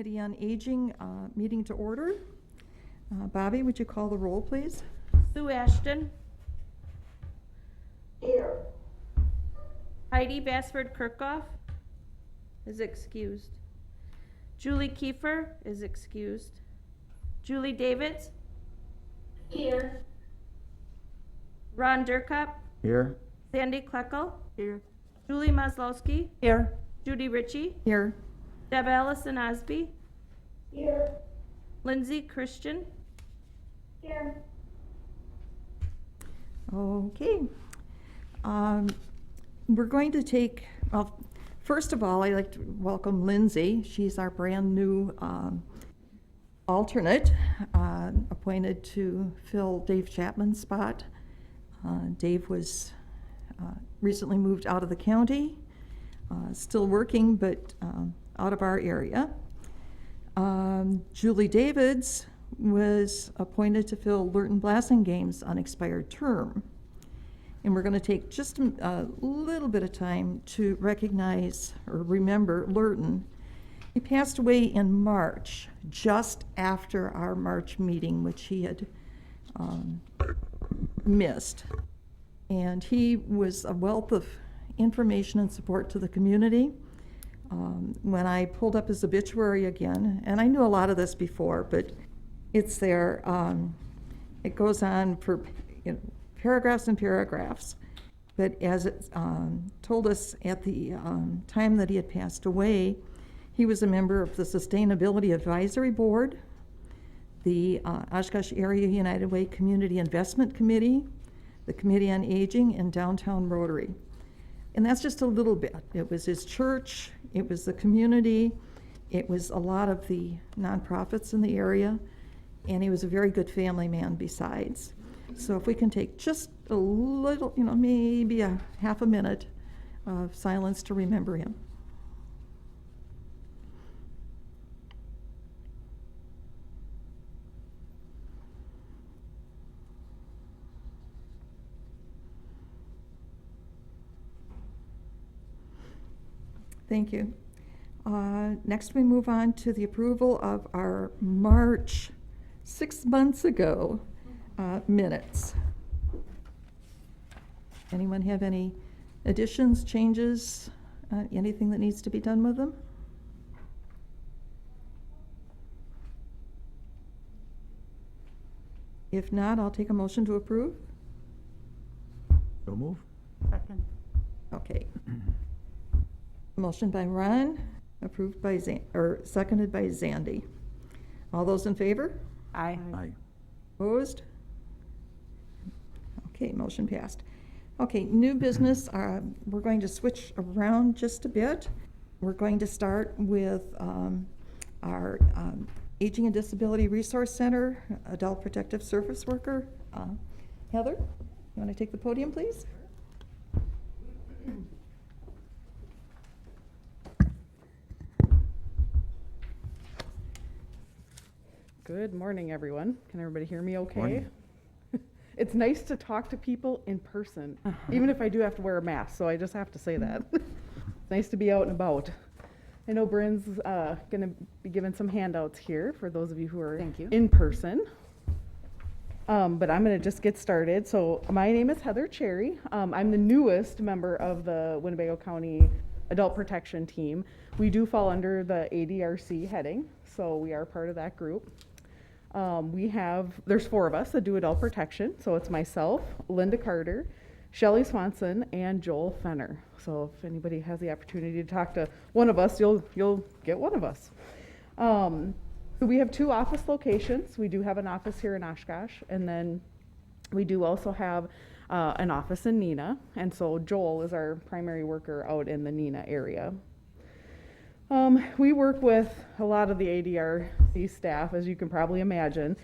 Committee on Aging meeting to order. Bobby, would you call the roll, please? Sue Ashton. Here. Heidi Bassford Kirkhoff is excused. Julie Kiefer is excused. Julie Davids. Here. Ron Durkop. Here. Sandy Kleckel. Here. Julie Maslowski. Here. Judy Ritchie. Here. Deb Allison Osby. Here. Lindsay Christian. Here. Okay. We're going to take, well, first of all, I'd like to welcome Lindsay. She's our brand new alternate, appointed to fill Dave Chapman's spot. Dave was recently moved out of the county, still working, but out of our area. Julie Davids was appointed to fill Lurton Blasinghame's unexpired term. And we're going to take just a little bit of time to recognize or remember Lurton. He passed away in March, just after our March meeting, which he had missed. And he was a wealth of information and support to the community. When I pulled up his obituary again, and I knew a lot of this before, but it's there. It goes on for paragraphs and paragraphs. But as it told us at the time that he had passed away, he was a member of the Sustainability Advisory Board, the Oshkosh Area United Way Community Investment Committee, the Committee on Aging, and Downtown Rotary. And that's just a little bit. It was his church, it was the community, it was a lot of the nonprofits in the area, and he was a very good family man besides. So if we can take just a little, maybe a half a minute of silence to remember him. Thank you. Next, we move on to the approval of our March 6 months ago minutes. Anyone have any additions, changes, anything that needs to be done with them? If not, I'll take a motion to approve. So move. Second. Okay. Motion by Ron, approved by seconded by Zandy. All those in favor? Aye. Aye. Opposed? Okay, motion passed. Okay, new business, we're going to switch around just a bit. We're going to start with our Aging and Disability Resource Center, Adult Protective Service Worker. Heather, you want to take the podium, please? Good morning, everyone. Can everybody hear me okay? Morning. It's nice to talk to people in person, even if I do have to wear a mask, so I just have to say that. It's nice to be out and about. I know Bryn's going to be giving some handouts here for those of you who are in person. But I'm going to just get started. So my name is Heather Cherry. I'm the newest member of the Winnebago County Adult Protection Team. We do fall under the ADRC heading, so we are part of that group. There's 4 of us that do adult protection. So it's myself, Linda Carter, Shelly Swanson, and Joel Fenner. So if anybody has the opportunity to talk to one of us, you'll get one of us. So we have 2 office locations. We do have an office here in Oshkosh, and then we do also have an office in Neenah. And so Joel is our primary worker out in the Neenah area. We work with a lot of the ADRC staff, as you can probably imagine.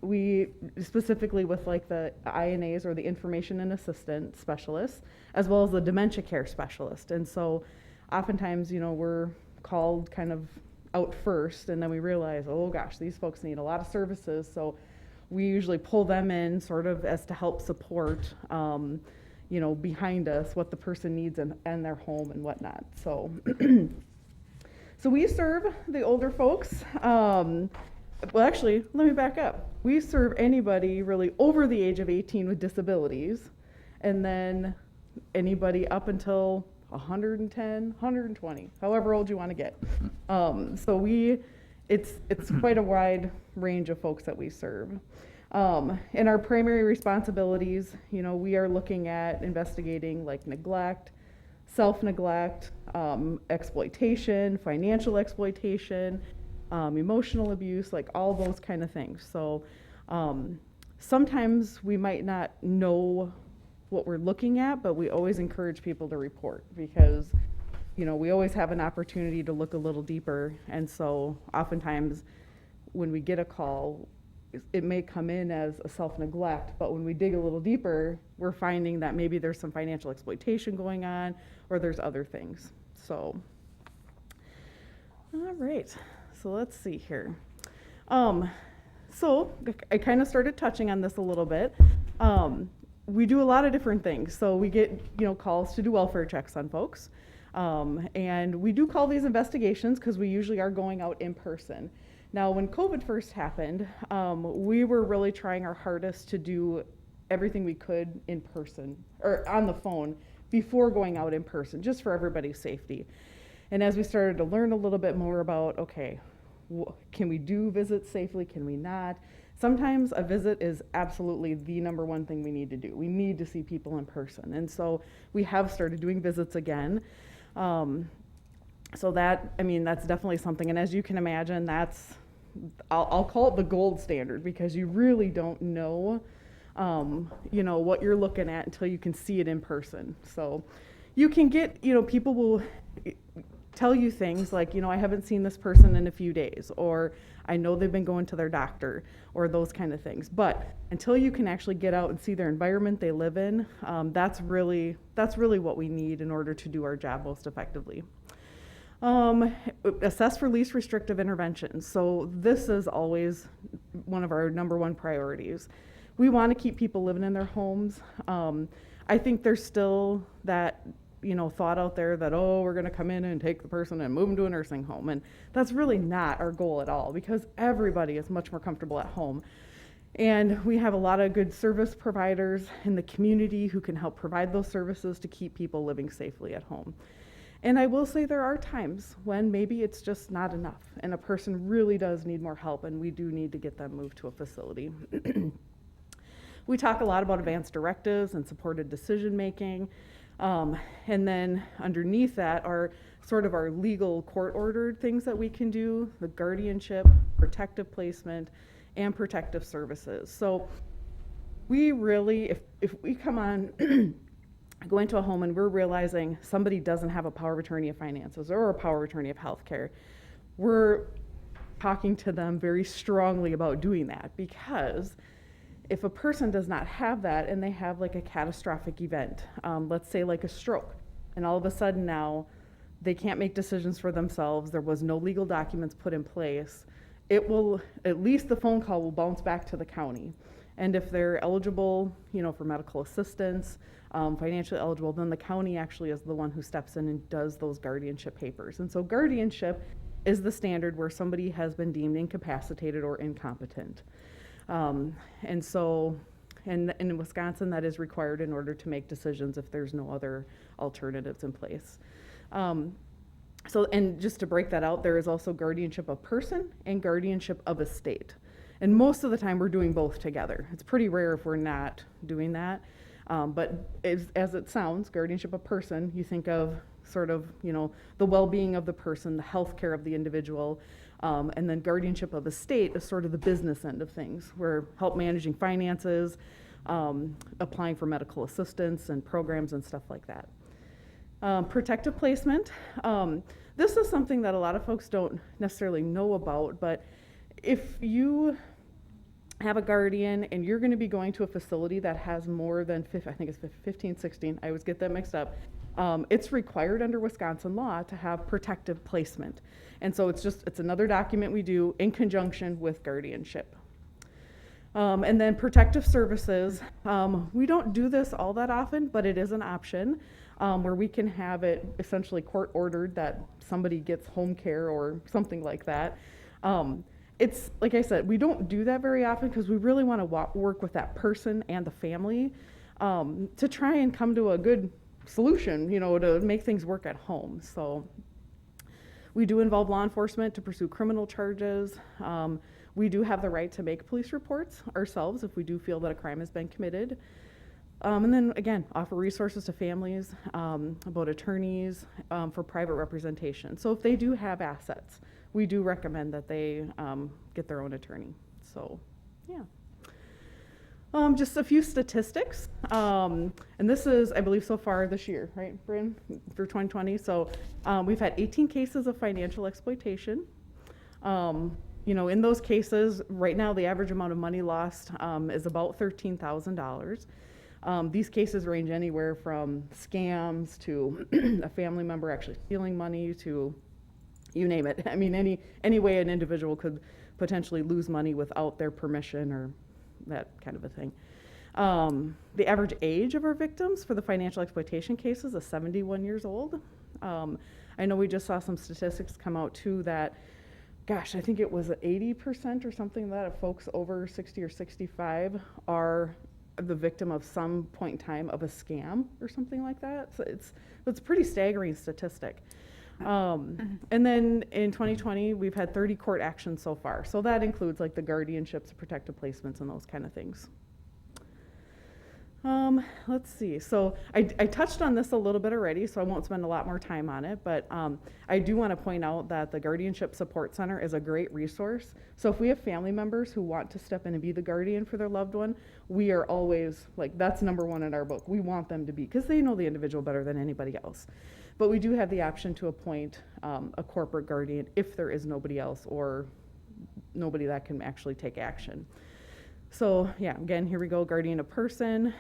We specifically with like the INAs, or the Information and Assistant Specialists, as well as the Dementia Care Specialist. And so oftentimes, we're called kind of out first, and then we realize, oh gosh, these folks need a lot of services. So we usually pull them in sort of as to help support, behind us what the person needs in their home and whatnot. So So we serve the older folks. Well, actually, let me back up. We serve anybody really over the age of 18 with disabilities, and then anybody up until 110, 120, however old you want to get. So it's quite a wide range of folks that we serve. In our primary responsibilities, we are looking at investigating like neglect, self-neglect, exploitation, financial exploitation, emotional abuse, like all those kind of things. So sometimes we might not know what we're looking at, but we always encourage people to report because, we always have an opportunity to look a little deeper. And so oftentimes when we get a call, it may come in as a self-neglect, but when we dig a little deeper, we're finding that maybe there's some financial exploitation going on or there's other things. So, all right, so let's see here. So I kind of started touching on this a little bit. We do a lot of different things. So we get, calls to do welfare checks on folks. And we do call these investigations because we usually are going out in person. Now, when COVID first happened, we were really trying our hardest to do everything we could in person or on the phone before going out in person, just for everybody's safety. And as we started to learn a little bit more about, okay, can we do visits safely? Can we not? Sometimes a visit is absolutely the number one thing we need to do. We need to see people in person. And so we have started doing visits again. So that's definitely something. And as you can imagine, I'll call it the gold standard because you really don't know, what you're looking at until you can see it in person. So you can get, people will tell you things like, I haven't seen this person in a few days, or I know they've been going to their doctor, or those kind of things. But until you can actually get out and see their environment they live in, that's really what we need in order to do our job most effectively. Assess for least restrictive interventions. So this is always one of our number one priorities. We want to keep people living in their homes. I think there's still that thought out there that, we're going to come in and take the person and move them to a nursing home. And that's really not our goal at all because everybody is much more comfortable at home. And we have a lot of good service providers in the community who can help provide those services to keep people living safely at home. And I will say there are times when maybe it's just not enough and a person really does need more help and we do need to get them moved to a facility. We talk a lot about advanced directives and supported decision making. And then underneath that are sort of our legal court-ordered things that we can do, the guardianship, protective placement, and protective services. So we really, if we come on, go into a home and we're realizing somebody doesn't have a power of attorney of finances or a power of attorney of healthcare, we're talking to them very strongly about doing that because if a person does not have that and they have like a catastrophic event, let's say like a stroke, and all of a sudden now they can't make decisions for themselves, there was no legal documents put in place, it will, at least the phone call will bounce back to the county. And if they're eligible, for medical assistance, financially eligible, then the county actually is the one who steps in and does those guardianship papers. And so guardianship is the standard where somebody has been deemed incapacitated or incompetent. And so, and in Wisconsin, that is required in order to make decisions if there's no other alternatives in place. So, and just to break that out, there is also guardianship of person and guardianship of estate. And most of the time we're doing both together. It's pretty rare if we're not doing that. But as it sounds, guardianship of person, you think of sort of, the well-being of the person, the health care of the individual, and then guardianship of estate is sort of the business end of things. We're help managing finances, applying for medical assistance and programs and stuff like that. Protective placement. This is something that a lot of folks don't necessarily know about, but if you have a guardian and you're going to be going to a facility that has more than 15, 16, I always get that mixed up, it's required under Wisconsin law to have protective placement. And so it's another document we do in conjunction with guardianship. And then protective services, we don't do this all that often, but it is an option. where we can have it essentially court ordered that somebody gets home care or something like that. It's like I said, we don't do that very often because we really want to work with that person and the family to try and come to a good solution, to make things work at home. So we do involve law enforcement to pursue criminal charges. We do have the right to make police reports ourselves if we do feel that a crime has been committed. And then again, offer resources to families about attorneys for private representation. So if they do have assets, we do recommend that they get their own attorney. So, yeah. Just a few statistics. And this is, I believe, so far this year, right, Bryn, for 2020. So we've had 18 cases of financial exploitation. In those cases, right now, the average amount of money lost is about $13,000. These cases range anywhere from scams to a family member actually stealing money to you name it. I mean, any way an individual could potentially lose money without their permission or that kind of a thing. The average age of our victims for the financial exploitation cases is 71 years old. I know we just saw some statistics come out too that, gosh, I think it was 80% or something like that of folks over 60 or 65 are the victim of some point in time of a scam or something like that. So it's a pretty staggering statistic. And then in 2020, we've had 30 court actions so far. So that includes like the guardianships, protective placements, and those kind of things. Let's see. So I touched on this a little bit already, so I won't spend a lot more time on it. But I do want to point out that the Guardianship Support Center is a great resource. So if we have family members who want to step in and be the guardian for their loved one, we are always like, that's number one in our book. We want them to be, because they know the individual better than anybody else. But we do have the option to appoint a corporate guardian if there is nobody else or nobody that can actually take action. So yeah, again, here we go. Guardian of person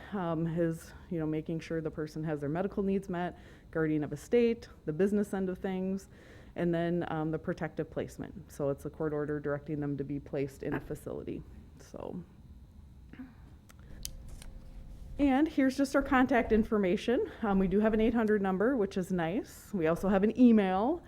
is making sure the person has their medical needs met. Guardian of estate, the business end of things, and then the protective placement. So it's a court order directing them to be placed in a facility. So. And here's just our contact information. We do have an 800 number, which is nice. We also have an email.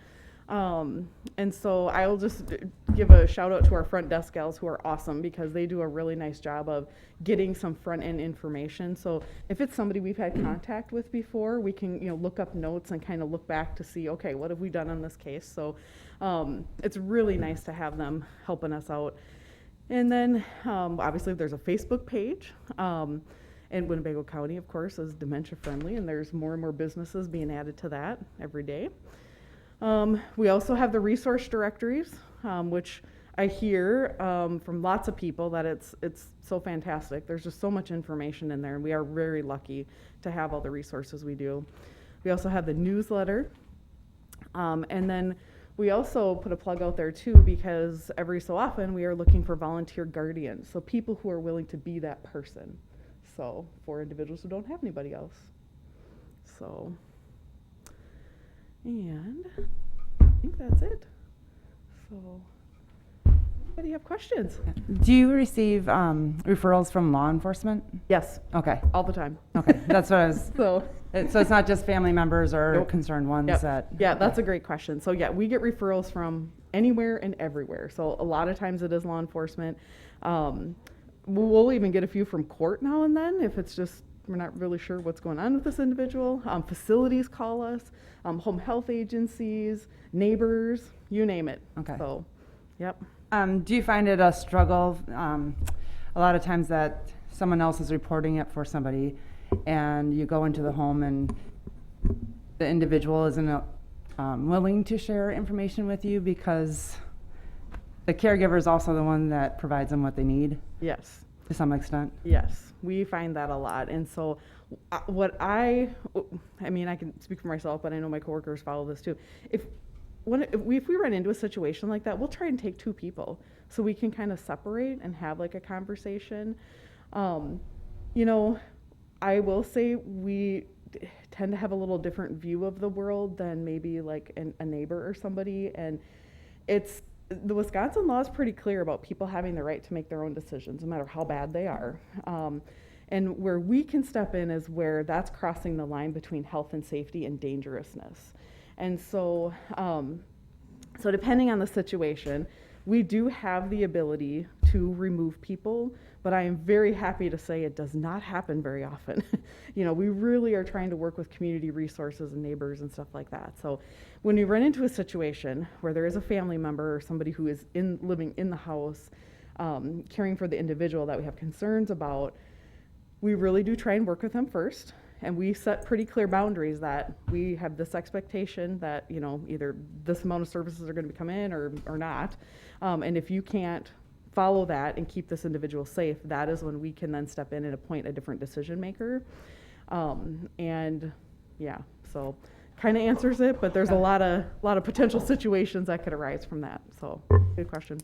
And so I'll just give a shout out to our front desk gals who are awesome because they do a really nice job of getting some front end information. So if it's somebody we've had contact with before, we can look up notes and kind of look back to see, okay, what have we done on this case? So it's really nice to have them helping us out. And then obviously there's a Facebook page. And Winnebago County, of course, is dementia friendly, and there's more and more businesses being added to that every day. We also have the resource directories, which I hear from lots of people that it's so fantastic. There's just so much information in there, and we are very lucky to have all the resources we do. We also have the newsletter, and then we also put a plug out there too because every so often we are looking for volunteer guardians, so people who are willing to be that person. So for individuals who don't have anybody else. So, and I think that's it. So, anybody have questions? Do you receive referrals from law enforcement? Yes, Okay. all the time. Okay. That's what I was. So, So it's not just family members or Nope. concerned ones Yep. that. Yeah, that's a great question. So yeah, we get referrals from anywhere and everywhere. So a lot of times it is law enforcement. We'll even get a few from court now and then if it's just we're not really sure what's going on with this individual. Facilities call us, home health agencies, neighbors, you name it. Okay. So, yep. Do you find it a struggle a lot of times that someone else is reporting it for somebody and you go into the home and the individual isn't willing to share information with you because the caregiver is also the one that provides them what they need Yes. to some extent? Yes, we find that a lot. And so I mean, I can speak for myself, but I know my coworkers follow this too. If we run into a situation like that, we'll try and take two people so we can kind of separate and have like a conversation. I will say we tend to have a little different view of the world than maybe like a neighbor or somebody. And the Wisconsin law is pretty clear about people having the right to make their own decisions, no matter how bad they are. And where we can step in is where that's crossing the line between health and safety and dangerousness. And so, so depending on the situation, we do have the ability to remove people, but I am very happy to say it does not happen very often. You know, we really are trying to work with community resources and neighbors and stuff like that. So when we run into a situation where there is a family member or somebody who is living in the house, caring for the individual that we have concerns about, we really do try and work with them first. And we set pretty clear boundaries that we have this expectation that, you know, either this amount of services are going to come in or not. And if you can't follow that and keep this individual safe, that is when we can then step in and appoint a different decision maker. And yeah, so kind of answers it, but there's a lot of potential situations that could arise from that. So good question.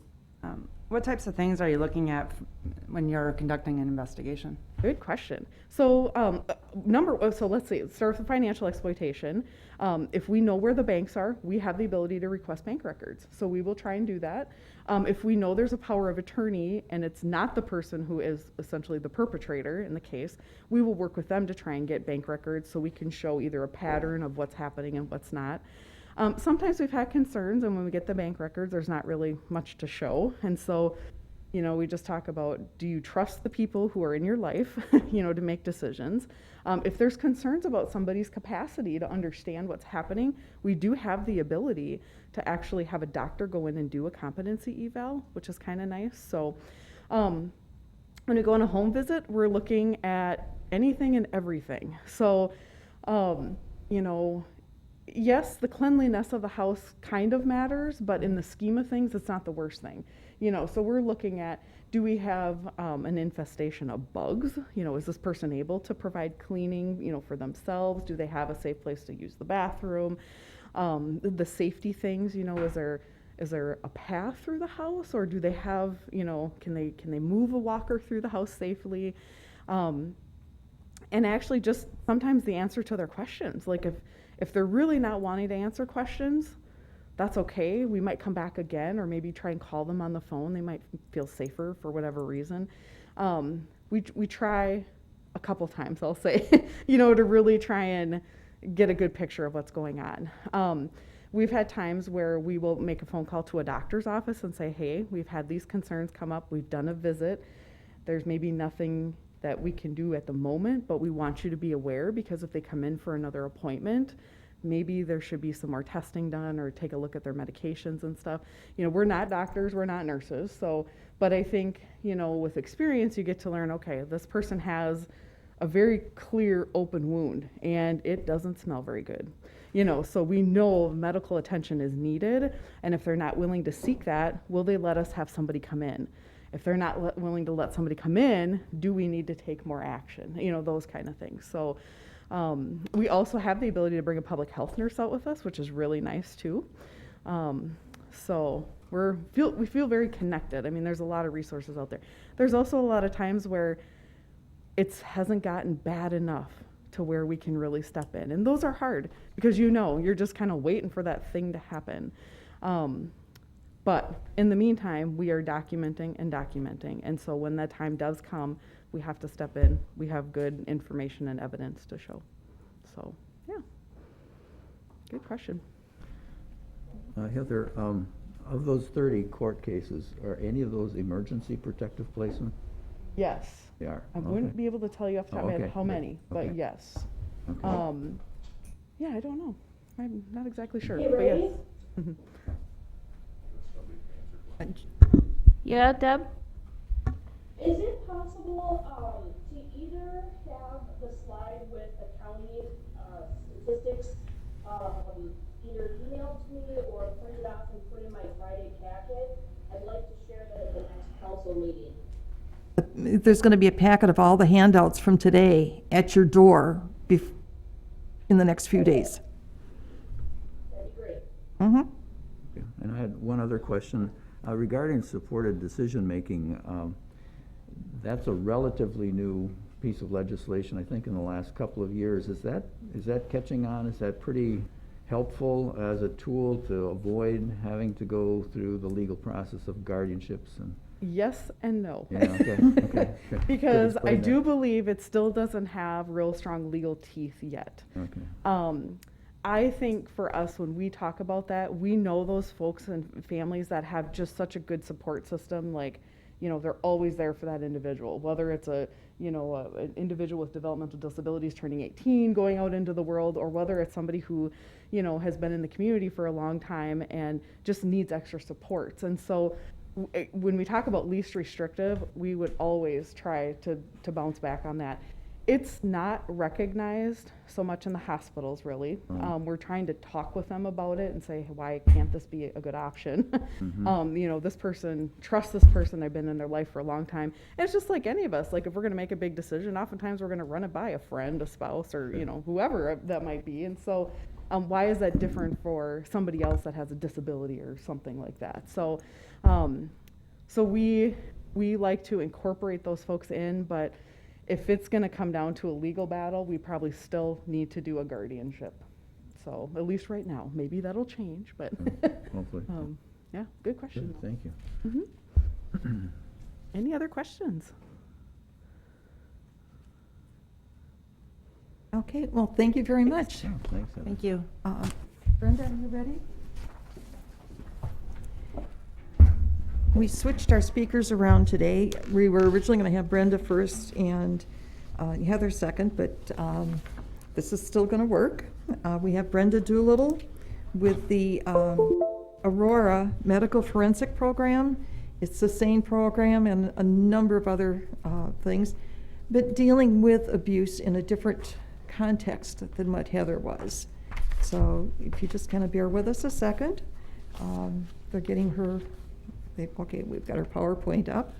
What types of things are you looking at when you're conducting an investigation? Good question. So so let's see, start with financial exploitation. If we know where the banks are, we have the ability to request bank records. So we will try and do that. If we know there's a power of attorney and it's not the person who is essentially the perpetrator in the case, we will work with them to try and get bank records so we can show either a pattern of what's happening and what's not. Sometimes we've had concerns, and when we get the bank records, there's not really much to show. And so, you know, we just talk about, do you trust the people who are in your life, you know, to make decisions? If there's concerns about somebody's capacity to understand what's happening, we do have the ability to actually have a doctor go in and do a competency eval, which is kind of nice. So when we go on a home visit, we're looking at anything and everything. So, you know, yes, the cleanliness of the house kind of matters, but in the scheme of things, it's not the worst thing. You know, so we're looking at, do we have an infestation of bugs? You know, is this person able to provide cleaning, you know, for themselves? Do they have a safe place to use the bathroom? The safety things, you know, is there a path through the house, or do they have, you know, can they move a walker through the house safely? And actually just sometimes the answer to their questions, like if they're really not wanting to answer questions, that's okay. We might come back again, or maybe try and call them on the phone. They might feel safer for whatever reason. We try a couple times, I'll say, you know, to really try and get a good picture of what's going on. We've had times where we will make a phone call to a doctor's office and say, hey, we've had these concerns come up. We've done a visit. There's maybe nothing that we can do at the moment, but we want you to be aware, because if they come in for another appointment, maybe there should be some more testing done, or take a look at their medications and stuff. You know, we're not doctors, we're not nurses, so, but I think, you know, with experience, you get to learn, okay, this person has a very clear open wound and it doesn't smell very good. You know, so we know medical attention is needed, and if they're not willing to seek that, will they let us have somebody come in? If they're not willing to let somebody come in, do we need to take more action? You know, those kind of things. So we also have the ability to bring a public health nurse out with us, which is really nice too. So we feel very connected. I mean, there's a lot of resources out there. There's also a lot of times where it hasn't gotten bad enough to where we can really step in. And those are hard, because you know, you're just kind of waiting for that thing to happen. But in the meantime, we are documenting. And so when that time does come, we have to step in. We have good information and evidence to show. So, yeah. Good question. Heather, of those 30 court cases, are any of those emergency protective placement? Yes. They are? I wouldn't be able to tell you off the top of my head okay. how many, but Okay. yes. Okay. Yeah, I don't know. I'm not exactly sure, You but yes. ready? Mhm. Yeah, Deb? Is it possible, to either have the slide with the county, statistics, either emailed to me or printed off and put in my Friday packet? I'd like to share that at the next council meeting. There's going to be a packet of all the handouts from today at your door in the next few days. That'd be great. Mm-hmm. Okay. And I had one other question regarding supported decision-making. That's a relatively new piece of legislation, I think, in the last couple of years. Is that catching on? Is that pretty helpful as a tool to avoid having to go through the legal process of guardianships and, Yes and no. yeah, okay, okay. Good. Because Good I explain do that. believe it still doesn't have real strong legal teeth yet. Okay. I think for us, when we talk about that, we know those folks and families that have just such a good support system, like, you know, they're always there for that individual, whether it's an individual with developmental disabilities turning 18, going out into the world, or whether it's somebody who, you know, has been in the community for a long time and just needs extra supports. And so when we talk about least restrictive, we would always try to bounce back on that. It's not recognized so much in the hospitals, really. We're trying to talk with them about it and say, why can't this be a good option? You know, trust this person, they've been in their life for a long time. And it's just like any of us, like if we're gonna make a big decision, oftentimes we're gonna run it by a friend, a spouse, or, you know, whoever that might be. And so why is that different for somebody else that has a disability or something like that? So, we like to incorporate those folks in, but if it's going to come down to a legal battle, we probably still need to do a guardianship. So at least right now, maybe that'll change, but Hopefully. yeah, good question. Good, thank you. Any other questions? Okay, well, thank you very much. Yeah, thanks, Heather. Thank you. Brenda, are you ready? We switched our speakers around today. We were originally going to have Brenda first and Heather second, but this is still going to work. We have Brenda Doolittle with the Aurora Medical Forensic Program. It's the same program and a number of other things, but dealing with abuse in a different context than what Heather was. So if you just kind of bear with us a second, they're getting her. Okay, we've got our PowerPoint up.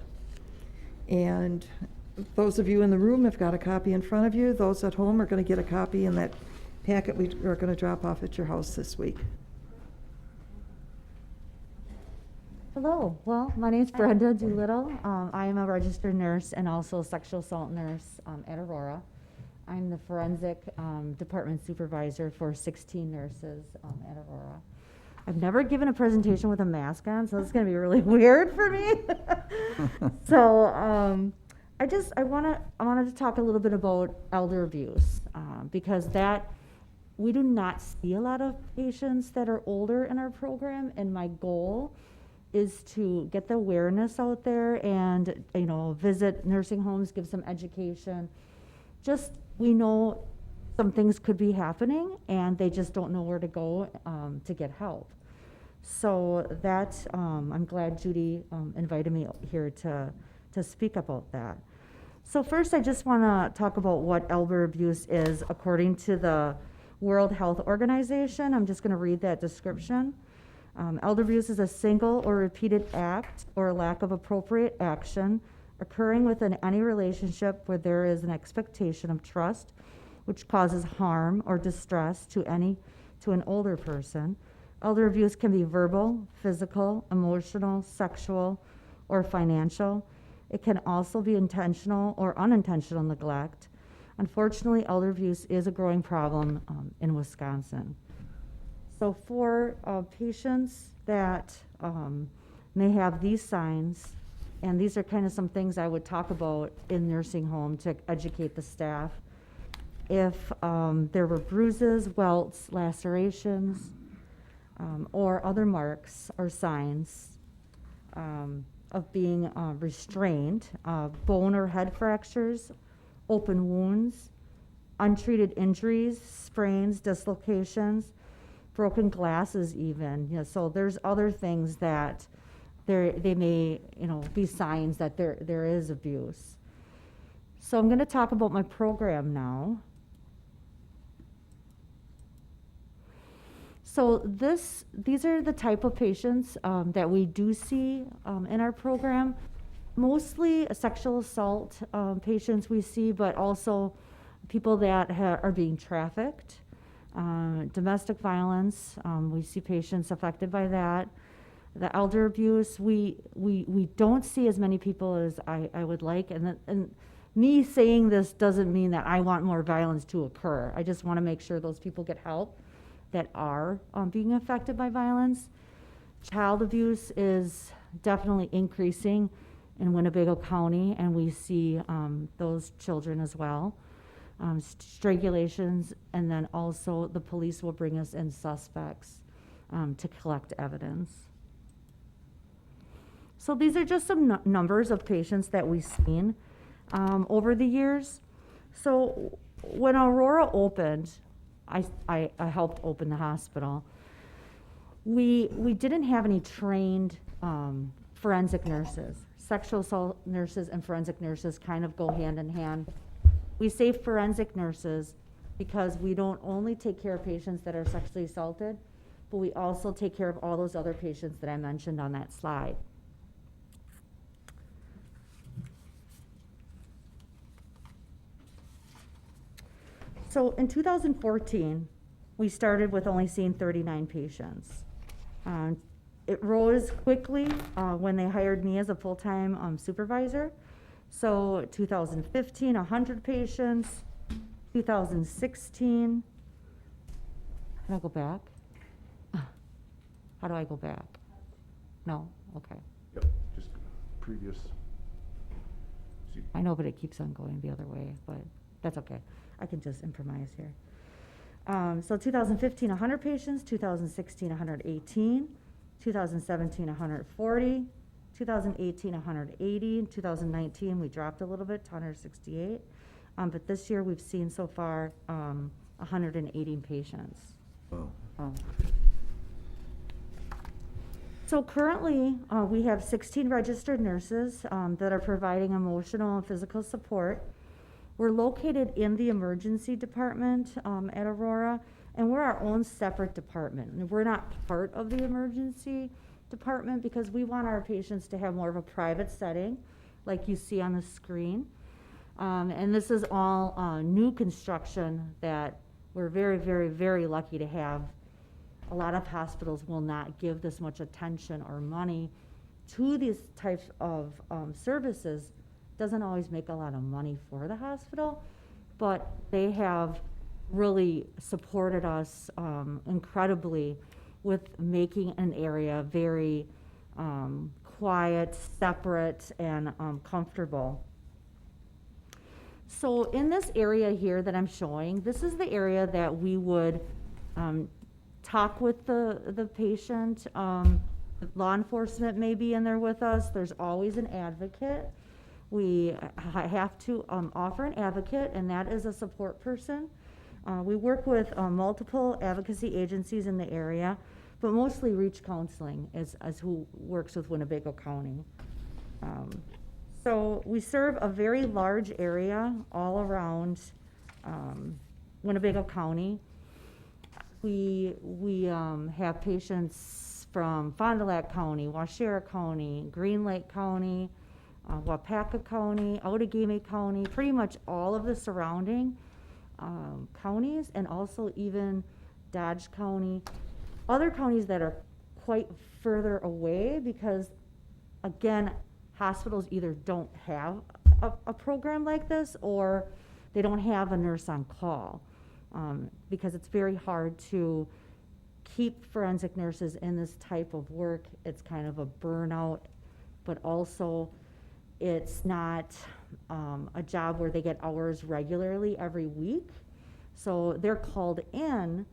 And those of you in the room have got a copy in front of you. Those at home are going to get a copy in that packet we are going to drop off at your house this week. Hello, well, my name is Brenda Doolittle. I am a registered nurse and also a sexual assault nurse at Aurora. I'm the forensic department supervisor for 16 nurses at Aurora. I've never given a presentation with a mask on, so it's going to be really weird for me. So I wanted to talk a little bit about elder abuse because we do not see a lot of patients that are older in our program, and my goal is to get the awareness out there and, you know, visit nursing homes, give some education. Just, we know some things could be happening and they just don't know where to go to get help. So I'm glad Judy invited me here to speak about that. So first, I just want to talk about what elder abuse is according to the World Health Organization. I'm just going to read that description. Elder abuse is a single or repeated act or lack of appropriate action occurring within any relationship where there is an expectation of trust, which causes harm or distress to an older person. Elder abuse can be verbal, physical, emotional, sexual, or financial. It can also be intentional or unintentional neglect. Unfortunately, elder abuse is a growing problem in Wisconsin. So for patients that may have these signs, and these are kind of some things I would talk about in nursing home to educate the staff. If there were bruises, welts, lacerations, or other marks or signs of being restrained, bone or head fractures, open wounds, untreated injuries, sprains, dislocations, broken glasses even. You know, so there's other things that they may, you know, be signs that there is abuse. So I'm going to talk about my program now. So these are the type of patients that we do see in our program. Mostly sexual assault patients we see, but also people that are being trafficked, domestic violence. We see patients affected by that. The elder abuse, we don't see as many people as I would like. And me saying this doesn't mean that I want more violence to occur. I just want to make sure those people get help. that are being affected by violence. Child abuse is definitely increasing in Winnebago County, and we see those children as well. Strangulations, and then also the police will bring us in suspects to collect evidence. So these are just some numbers of patients that we've seen over the years. So when Aurora opened, I helped open the hospital. We didn't have any trained forensic nurses. Sexual assault nurses and forensic nurses kind of go hand in hand. We say forensic nurses because we don't only take care of patients that are sexually assaulted, but we also take care of all those other patients that I mentioned on that slide. So in 2014, we started with only seeing 39 patients. It rose quickly when they hired me as a full-time supervisor. So 2015, 100 patients. 2016, can I go back? How do I go back? No? Okay. Yep, just previous. I know, but it keeps on going the other way, but that's okay. I can just improvise here. So 2015, 100 patients, 2016, 118, 2017, 140, 2018, 180, 2019, we dropped a little bit to 168. But this year we've seen so far 180 patients. Oh. So currently, we have 16 registered nurses that are providing emotional and physical support. We're located in the emergency department at Aurora, and we're our own separate department. And we're not part of the emergency department because we want our patients to have more of a private setting, like you see on the screen. And this is all new construction that we're very, very, very lucky to have. A lot of hospitals will not give this much attention or money to these types of services. Doesn't always make a lot of money for the hospital, but they have really supported us incredibly with making an area very quiet, separate, and comfortable. So in this area here that I'm showing, this is the area that we would talk with the patient. Law enforcement may be in there with us. There's always an advocate. We have to offer an advocate, and that is a support person. We work with multiple advocacy agencies in the area, but mostly Reach Counseling is who works with Winnebago County. So we serve a very large area all around Winnebago County. We have patients from Fond du Lac County, Waushara County, Green Lake County, Wapaka County, Outagamie County, pretty much all of the surrounding counties, and also even Dodge County. Other counties that are quite further away because, again, hospitals either don't have a program like this or they don't have a nurse on call because it's very hard to keep forensic nurses in this type of work. It's kind of a burnout, but also it's not a job where they get hours regularly every week. So they're called in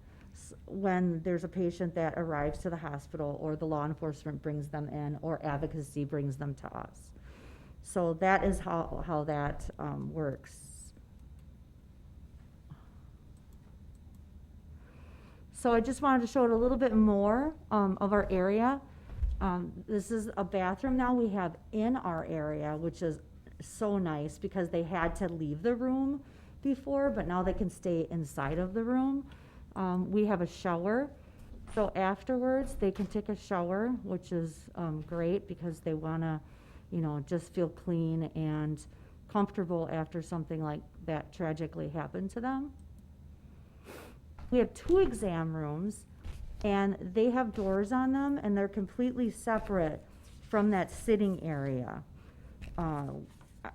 when there's a patient that arrives to the hospital or the law enforcement brings them in or advocacy brings them to us. So that is how that works. So I just wanted to show it a little bit more of our area. This is a bathroom now we have in our area, which is so nice because they had to leave the room before, but now they can stay inside of the room. We have a shower, so afterwards they can take a shower, which is great because they want to, just feel clean and comfortable after something like that tragically happened to them. We have 2 exam rooms, and they have doors on them, and they're completely separate from that sitting area.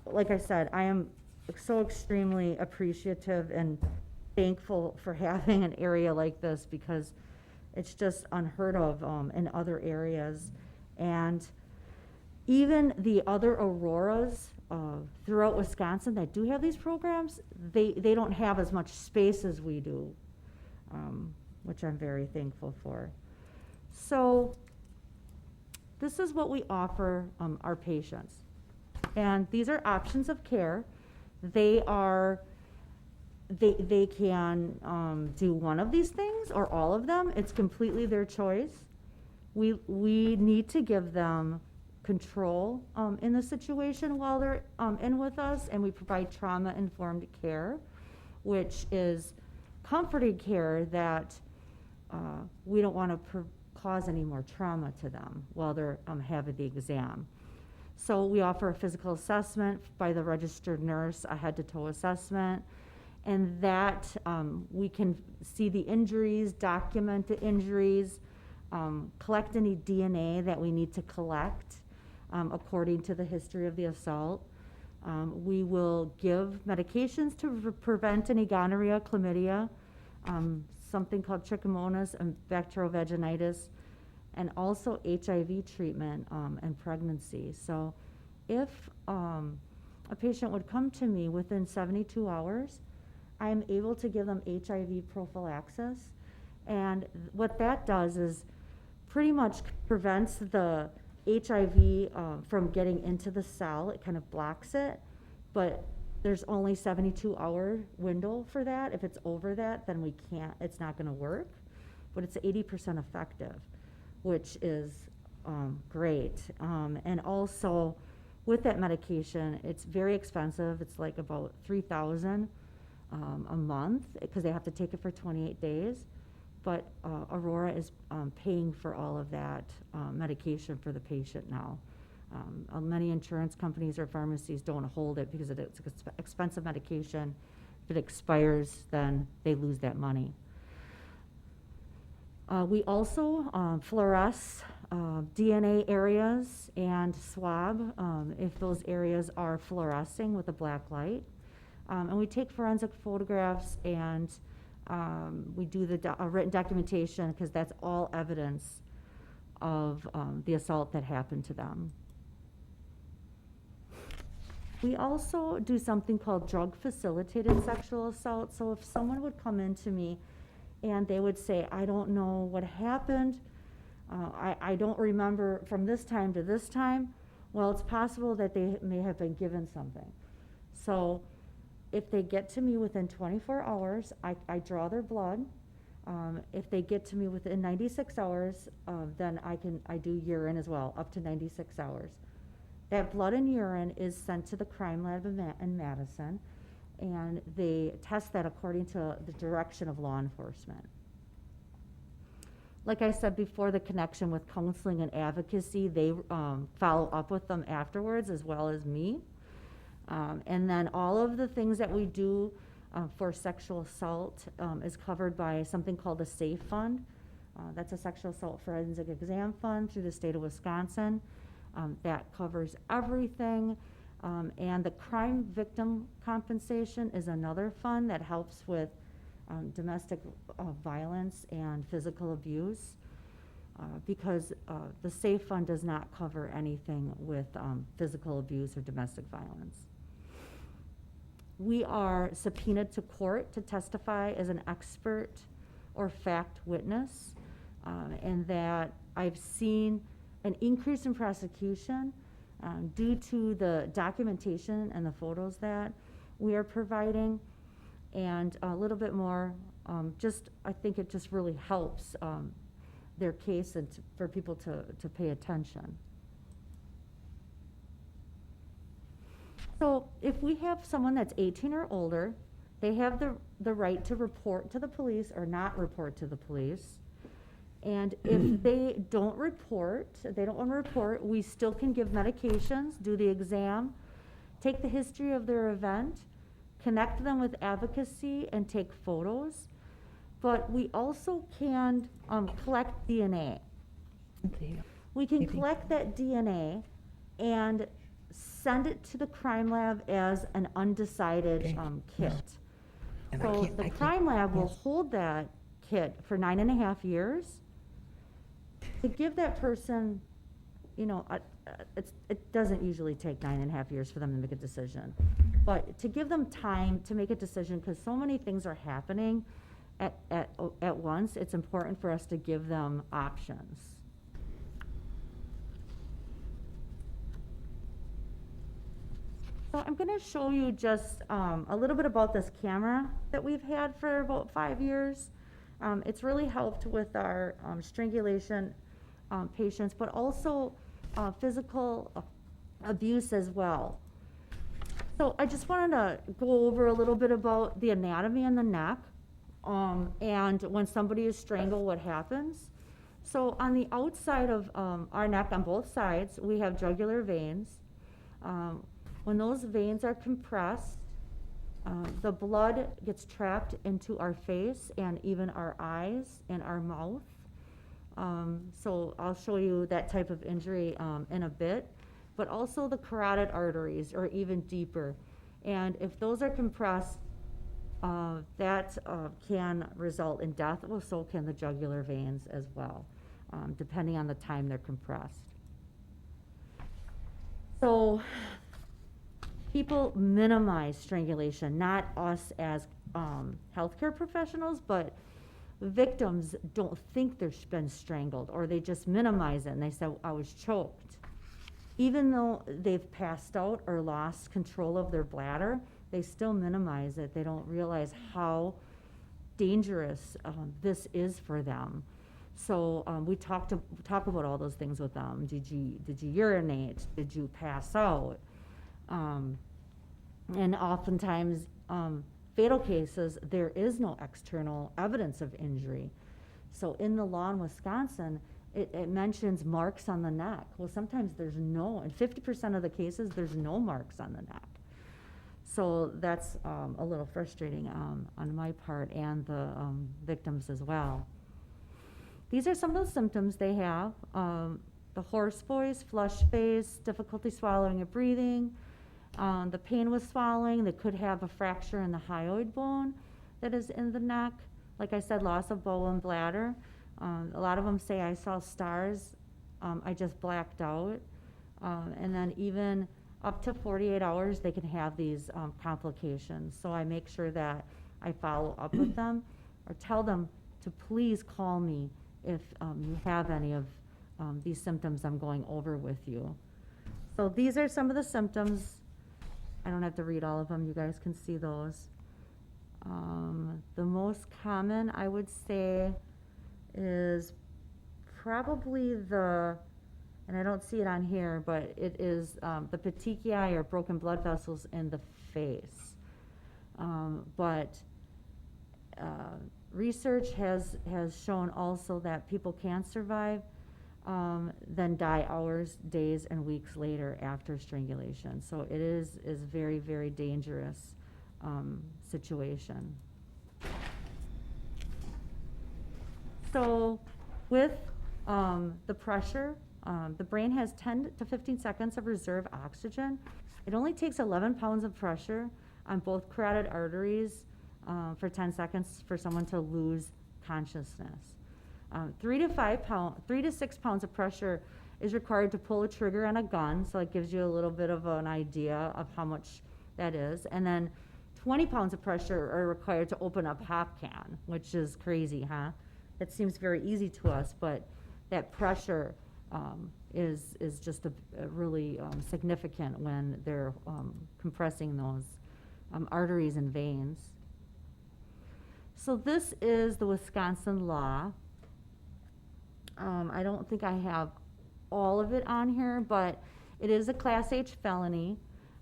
Like I said, I am so extremely appreciative and thankful for having an area like this because it's just unheard of in other areas. And even the other Auroras throughout Wisconsin that do have these programs, they don't have as much space as we do, which I'm very thankful for. So this is what we offer our patients. And these are options of care. They can do one of these things or all of them. It's completely their choice. We need to give them control in the situation while they're in with us, and we provide trauma-informed care, which is comforting care that we don't want to cause any more trauma to them while they're having the exam. So we offer a physical assessment by the registered nurse, a head-to-toe assessment, and that we can see the injuries, document the injuries, collect any DNA that we need to collect according to the history of the assault. We will give medications to prevent any gonorrhea, chlamydia, something called trichomonas and bacterial vaginitis, and also HIV treatment and pregnancy. So if a patient would come to me within 72 hours, I'm able to give them HIV prophylaxis. And what that does is pretty much prevents the HIV from getting into the cell. It kind of blocks it, but there's only 72-hour window for that. If it's over that, then we can't, it's not gonna work, but it's 80% effective, which is great. And also with that medication, it's very expensive. It's like about $3,000 a month because they have to take it for 28 days. But Aurora is paying for all of that medication for the patient now. Many insurance companies or pharmacies don't hold it because it's expensive medication. If it expires, then they lose that money. We also fluoresce DNA areas and swab if those areas are fluorescing with a black light. And we take forensic photographs and we do the written documentation because that's all evidence of the assault that happened to them. We also do something called drug-facilitated sexual assault. So if someone would come in to me and they would say, I don't know what happened, I don't remember from this time to this time, well, it's possible that they may have been given something. So if they get to me within 24 hours, I draw their blood. If they get to me within 96 hours, then I do urine as well, up to 96 hours. That blood and urine is sent to the crime lab in Madison, and they test that according to the direction of law enforcement. Like I said before, the connection with counseling and advocacy, they follow up with them afterwards as well as me. And then all of the things that we do for sexual assault is covered by something called a SAFE fund. That's a sexual assault forensic exam fund through the state of Wisconsin. That covers everything. And the crime victim compensation is another fund that helps with domestic violence and physical abuse because the SAFE fund does not cover anything with physical abuse or domestic violence. We are subpoenaed to court to testify as an expert or fact witness, and that I've seen an increase in prosecution due to the documentation and the photos that we are providing, and a little bit more, I think it just really helps their case and for people to pay attention. So if we have someone that's 18 or older, they have the right to report to the police or not report to the police. And if they don't want to report, we still can give medications, do the exam, take the history of their event, connect them with advocacy, and take photos. But we also can collect DNA. We can collect that DNA and send it to the crime lab as an undecided kit. And I So can't- the I can't- crime lab will yes. hold that kid for 9.5 years to give that person, you know, it doesn't usually take 9.5 years for them to make a decision. But to give them time to make a decision, because so many things are happening at once, it's important for us to give them options. So I'm going to show you just a little bit about this camera that we've had for about 5 years. It's really helped with our strangulation patients, but also physical abuse as well. So I just wanted to go over a little bit about the anatomy in the neck, and when somebody is strangled, what happens. So on the outside of our neck, on both sides, we have jugular veins. When those veins are compressed, the blood gets trapped into our face and even our eyes and our mouth. So I'll show you that type of injury in a bit, but also the carotid arteries are even deeper. And if those are compressed, that can result in death. Well, so can the jugular veins as well, depending on the time they're compressed. So people minimize strangulation, not us as healthcare professionals, but victims don't think they've been strangled, or they just minimize it and they say, I was choked. Even though they've passed out or lost control of their bladder, they still minimize it. They don't realize how dangerous this is for them. So we talk about all those things with them. Did you urinate? Did you pass out? And oftentimes, fatal cases, there is no external evidence of injury. So in the law in Wisconsin, it mentions marks on the neck. Well, sometimes there's no, in 50% of the cases, there's no marks on the neck. So that's a little frustrating on my part and the victims as well. These are some of the symptoms they have. The hoarse voice, flushed face, difficulty swallowing or breathing, the pain with swallowing. They could have a fracture in the hyoid bone that is in the neck. Like I said, loss of bowel and bladder. A lot of them say, I saw stars, I just blacked out. And then even up to 48 hours, they can have these complications. So I make sure that I follow up with them or tell them to please call me if you have any of these symptoms I'm going over with you. So these are some of the symptoms. I don't have to read all of them. You guys can see those. The most common, I would say, is probably and I don't see it on here, but it is the petechiae, or broken blood vessels in the face. But research has shown also that people can survive, then die hours, days, and weeks later after strangulation. So it is very, very dangerous situation. So with the pressure, the brain has 10 to 15 seconds of reserve oxygen. It only takes 11 pounds of pressure on both carotid arteries for 10 seconds for someone to lose consciousness. 3 to 6 pounds of pressure is required to pull a trigger on a gun, so it gives you a little bit of an idea of how much that is. And then 20 pounds of pressure are required to open a pop can, which is crazy, huh? It seems very easy to us, but that pressure is just a really significant when they're compressing those arteries and veins. So this is the Wisconsin law. I don't think I have all of it on here, but it is a Class H felony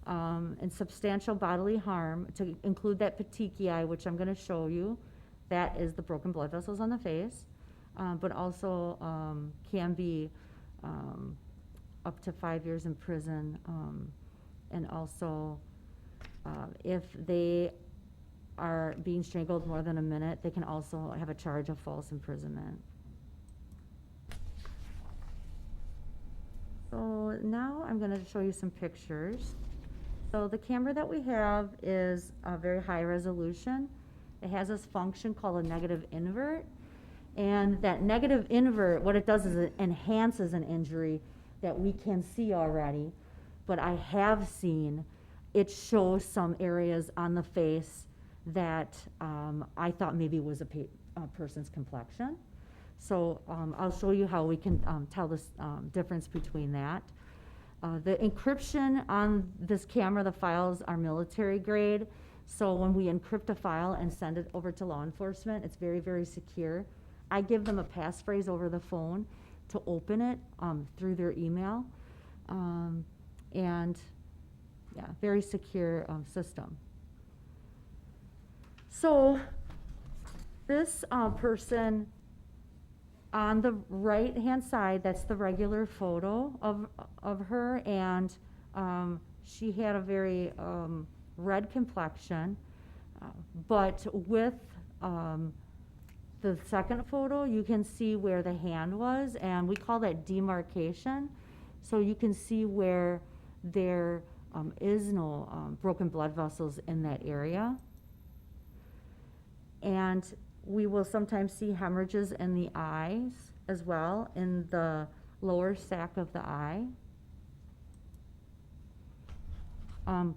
and substantial bodily harm, to include that petechiae, which I'm going to show you. That is the broken blood vessels on the face, but also can be up to 5 years in prison, and also if they are being strangled more than a minute, they can also have a charge of false imprisonment. So now I'm going to show you some pictures. So the camera that we have is a very high resolution. it has this function called a negative invert. And that negative invert, what it does is it enhances an injury that we can see already. But I have seen it show some areas on the face that I thought maybe was a person's complexion. So I'll show you how we can tell this difference between that. The encryption on this camera, the files are military grade. So when we encrypt a file and send it over to law enforcement, it's very, very secure. I give them a passphrase over the phone to open it through their email. And yeah, very secure system. So this person on the right-hand side, that's the regular photo of her, and she had a very red complexion, but with the second photo, you can see where the hand was, and we call that demarcation. So you can see where there is no broken blood vessels in that area. And we will sometimes see hemorrhages in the eyes as well, in the lower sac of the eye.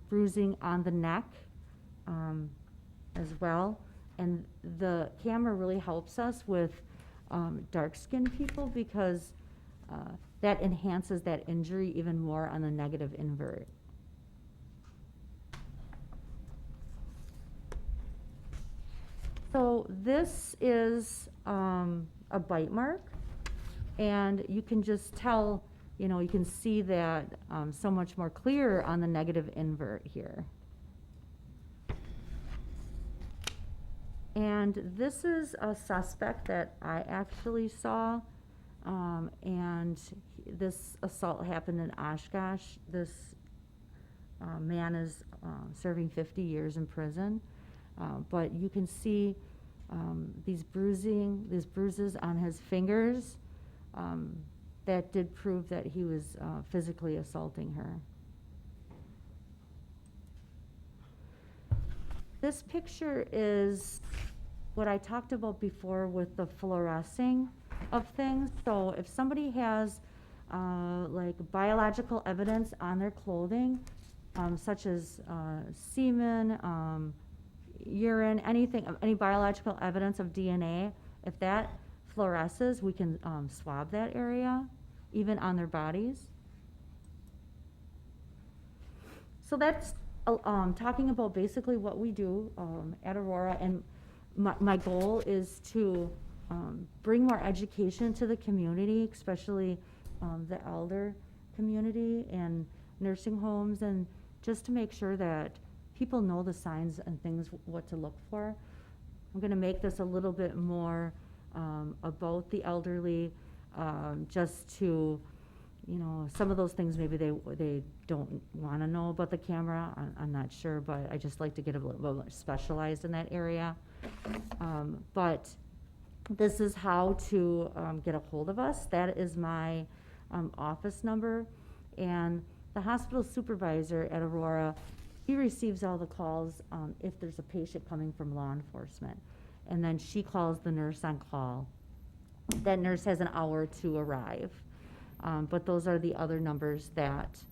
Bruising on the neck as well. And the camera really helps us with dark-skinned people because that enhances that injury even more on the negative invert. So this is a bite mark, and you can just tell, you know, you can see that so much more clear on the negative invert here. And this is a suspect that I actually saw, and this assault happened in Oshkosh. This man is serving 50 years in prison, but you can see these bruises on his fingers that did prove that he was physically assaulting her. This picture is what I talked about before with the fluorescing of things. So if somebody has like biological evidence on their clothing, such as semen, urine, anything, any biological evidence of DNA, if that fluoresces, we can swab that area, even on their bodies. So that's talking about basically what we do at Aurora, and my goal is to bring more education to the community, especially the elder community and nursing homes, and just to make sure that people know the signs and things, what to look for. I'm going to make this a little bit more about the elderly, just to, you know, some of those things maybe they don't want to know about the camera. I'm not sure, but I just like to get a little more specialized in that area. But this is how to get a hold of us. That is my office number, and the hospital supervisor at Aurora, he receives all the calls if there's a patient coming from law enforcement, and then she calls the nurse on call. That nurse has an hour to arrive, but those are the other numbers that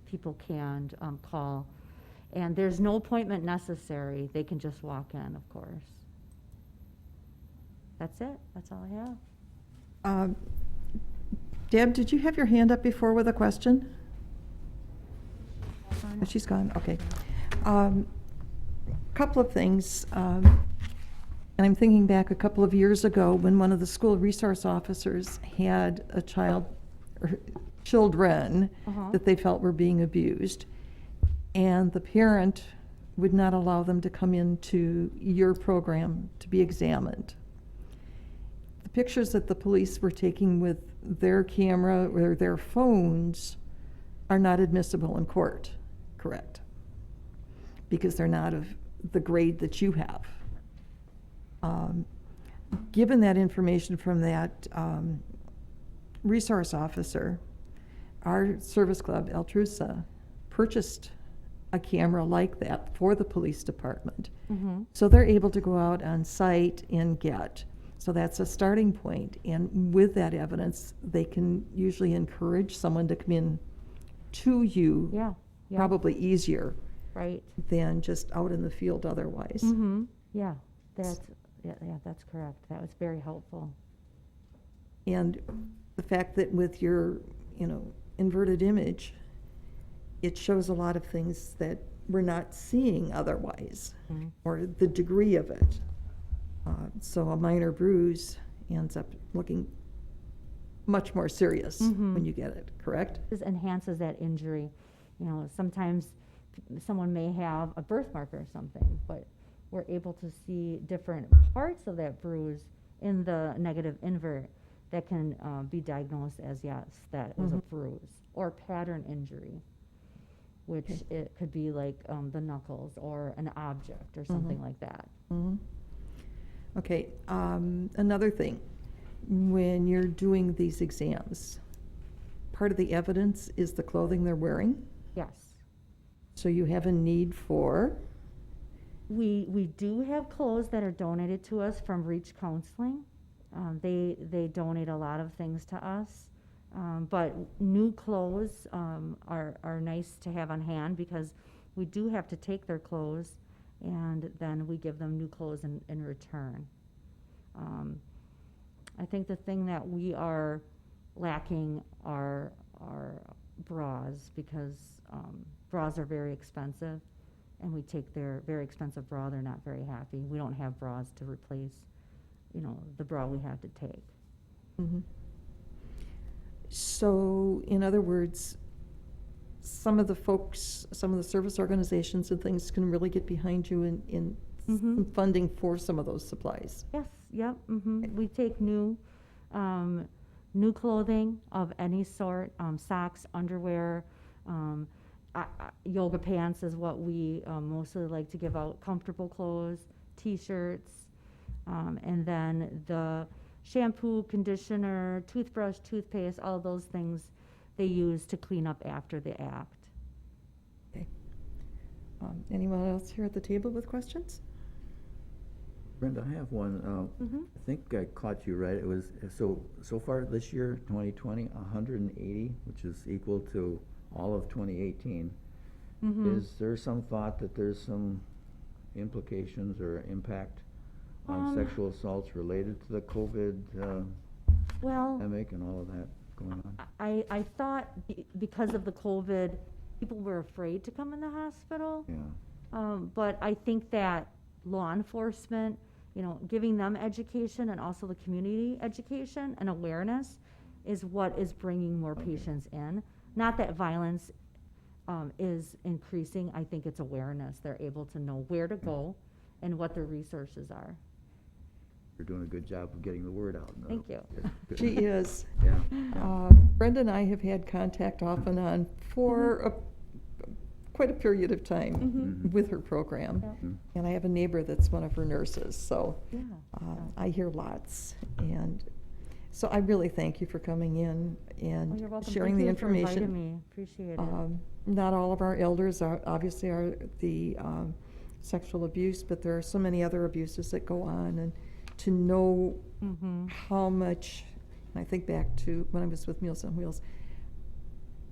people can call, and there's no appointment necessary. They can just walk in, of course. That's it. That's all I have. Deb, did you have your hand up before with a question? Oh, she's gone, okay. Couple of things, and I'm thinking back a couple of years ago when one of the school resource officers had a child, or children, that they felt were being abused, and the parent would not allow them to come into your program to be examined. The pictures that the police were taking with their camera or their phones are not admissible in court, correct? Because they're not of the grade that you have. Given that information from that resource officer, our service club, Altrusa, purchased a camera like that for the police department. Mm-hmm. So they're able to go out on site and get. So that's a starting point. And with that evidence, they can usually encourage someone to come in to you Yeah, yeah, probably easier right. than just out in the field otherwise. Mm-hmm. Yeah, that's correct. That was very helpful. And the fact that with your, inverted image, it shows a lot of things that we're not seeing otherwise, Mhm. or the degree of it. So a minor bruise ends up looking much more serious Mhm. when you get it, correct? This enhances that injury. Sometimes someone may have a birthmark or something, but we're able to see different parts of that bruise in the negative invert that can be diagnosed as, yes, that was a Mhm. bruise or pattern injury, which Okay. it could be like the knuckles or an object or something Mhm. like that. Mhm. Okay, another thing, when you're doing these exams, part of the evidence is the clothing they're wearing. Yes. So you have a need for, We do have clothes that are donated to us from Reach Counseling. They donate a lot of things to us. But new clothes are nice to have on hand because we do have to take their clothes and then we give them new clothes in return. I think the thing that we are lacking are bras because bras are very expensive and we take their very expensive bra, they're not very happy. We don't have bras to replace, the bra we have to take. Mhm. So in other words, some of the folks, some of the service organizations and things can really get behind you in some funding for some of those supplies. Yes, yep, We take new clothing of any sort, socks, underwear, yoga pants is what we mostly like to give out, comfortable clothes, t-shirts, and then the shampoo, conditioner, toothbrush, toothpaste, all those things they use to clean up after the act. Okay. Anyone else here at the table with questions? Brenda, I have one. I think I caught you right. It was, so far this year, 2020, 180, which is equal to all of 2018. Is there some thought that there's some implications or impact on sexual assaults related to the COVID Well, pandemic and all of that going on? I thought because of the COVID, people were afraid to come in the hospital. Yeah. But I think that law enforcement, giving them education and also the community education and awareness is what is bringing more patients in. Not that violence is increasing. I think it's awareness. They're able to know where to go and what their resources are. You're doing a good job of getting the word out. Thank you. Good. She is. Yeah. Brenda and I have had contact off and on for quite a period of time with her program. Yeah. And I have a neighbor that's one of her nurses, so Yeah. I hear lots. And so I really thank you for coming in Well, and you're welcome. sharing Thank the you for inviting information. me. Appreciate it. Not all of our elders are obviously the sexual abuse, but there are so many other abuses that go on, and to know how much, and I think back to when I was with Meals on Wheels,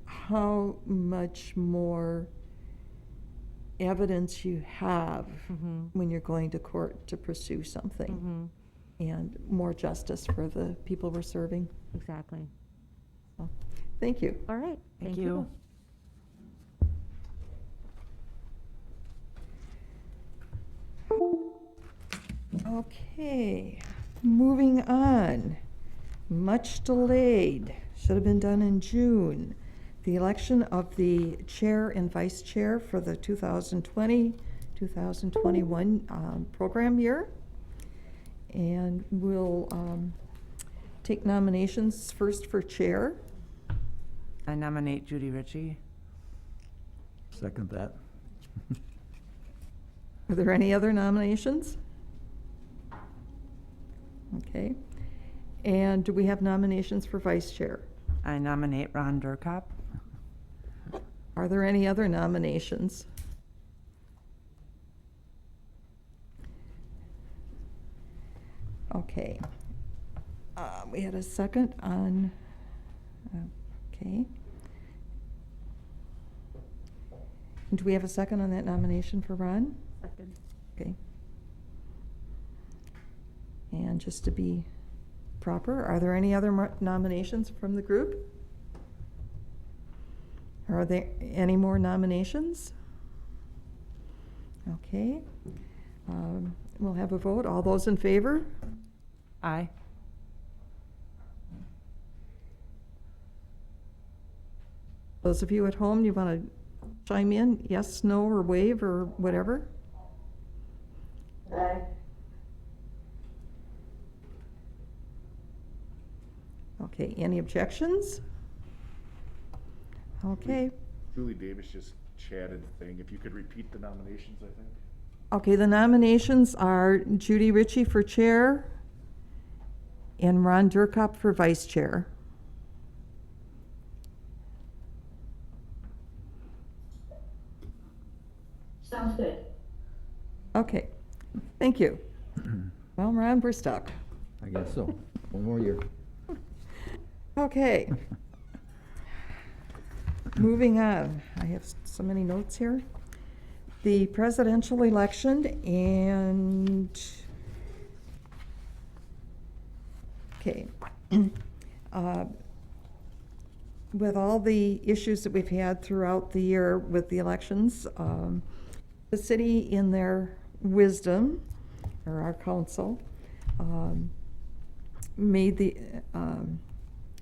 how much more evidence you have when you're going to court to pursue something, and more justice for the people we're serving. Exactly. So, thank you. All right. Thank you. Okay, moving on. Much delayed, should have been done in June. The election of the chair and vice chair for the 2020-2021 program year. And we'll take nominations first for chair. I nominate Judy Ritchie. Second that. Are there any other nominations? Okay. And do we have nominations for vice chair? I nominate Ron Durkop. Are there any other nominations? get a second on, okay. Do we have a second on that nomination for Ron? Second. Okay. And just to be proper, are there any other nominations from the group? Are there any more nominations? Okay. We'll have a vote. All those in favor? Aye. Those of you at home, you want to chime in? Yes, no, or wave, or whatever? Okay, any objections? Okay. Julie Davis just chatted thing. If you could repeat the nominations, I think. Okay, the nominations are Judy Ritchie for chair and Ron Durkop for vice chair. Sounds good. Okay, thank you. Well, Ron, we're stuck. I guess so. One more year. Okay. Moving on, I have so many notes here. The presidential election and, okay. With all the issues that we've had throughout the year with the elections, the city in their wisdom, or our council, made the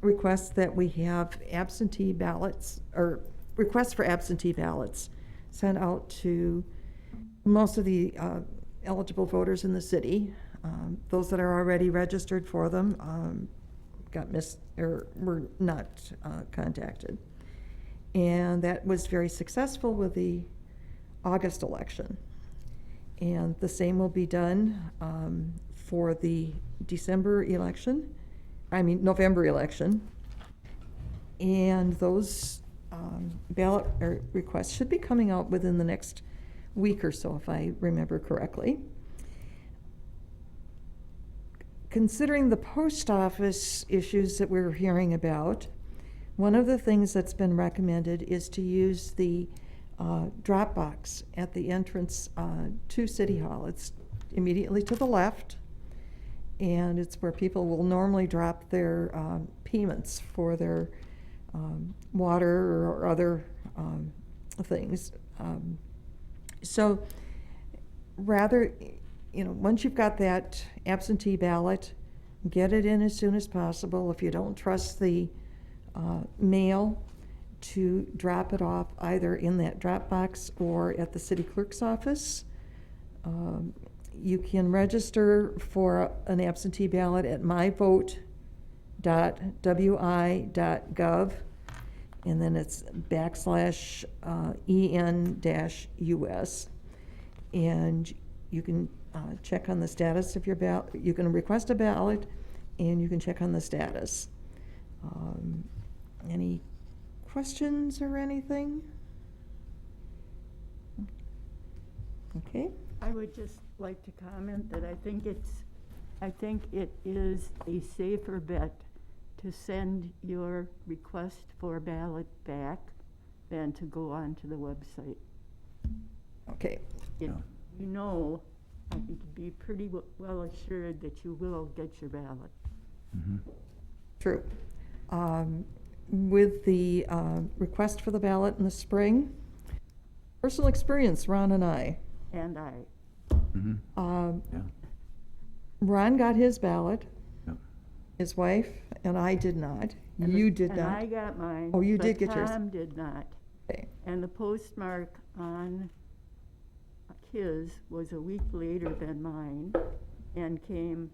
request that we have absentee ballots, or requests for absentee ballots sent out to most of the eligible voters in the city. Those that are already registered for them got missed or were not contacted. And that was very successful with the August election. And the same will be done for the November election. And those ballot requests should be coming out within the next week or so, if I remember correctly. Considering the post office issues that we're hearing about, one of the things that's been recommended is to use the drop box at the entrance to City Hall. It's immediately to the left, and it's where people will normally drop their payments for their water or other things. So rather, once you've got that absentee ballot, get it in as soon as possible. If you don't trust the mail, to drop it off either in that drop box or at the city clerk's office. You can register for an absentee ballot at myvote.wi.gov, and then it's /en-us. And you can check on the status of your ballot. You can request a ballot, and you can check on the status. Any questions or anything? Okay. I would just like to comment that I think it is a safer bet to send your request for a ballot back than to go onto the website. Okay. I think you'd be pretty well assured that you will get your ballot. Mm-hmm. True. With the request for the ballot in the spring, personal experience, Ron and I. And I. Mm-hmm. Yeah. Ron got his ballot. Yep. His wife and I did not. And You did and not. I got mine. Oh, you but did get yours. Tom did not. Okay. And the postmark on his was a week later than mine, and came,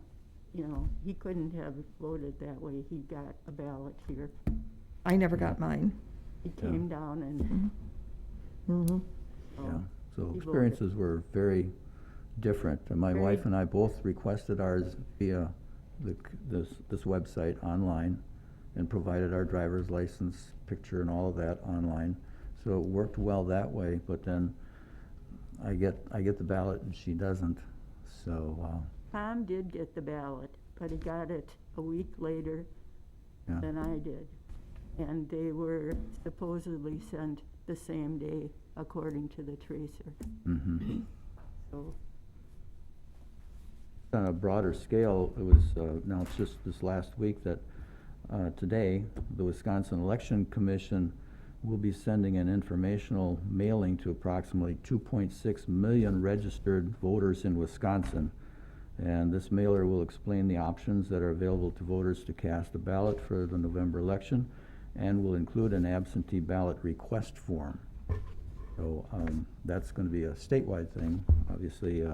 he couldn't have voted that way. He got a ballot here. I never got mine. He came down and. Mm-hmm. Yeah, so he voted. experiences were very different. And my wife and I both requested ours via this website online, and provided our driver's license picture and all of that online. So it worked well that way, but then I get the ballot and she doesn't. So Tom did get the ballot. but he got it a week later Yeah. than I did. And they were supposedly sent the same day, according to the tracer. Mhm. So, On a broader scale, it was announced just this last week that today, the Wisconsin Election Commission will be sending an informational mailing to approximately 2.6 million registered voters in Wisconsin. And this mailer will explain the options that are available to voters to cast a ballot for the November election, and will include an absentee ballot request form. So that's going to be a statewide thing. Obviously,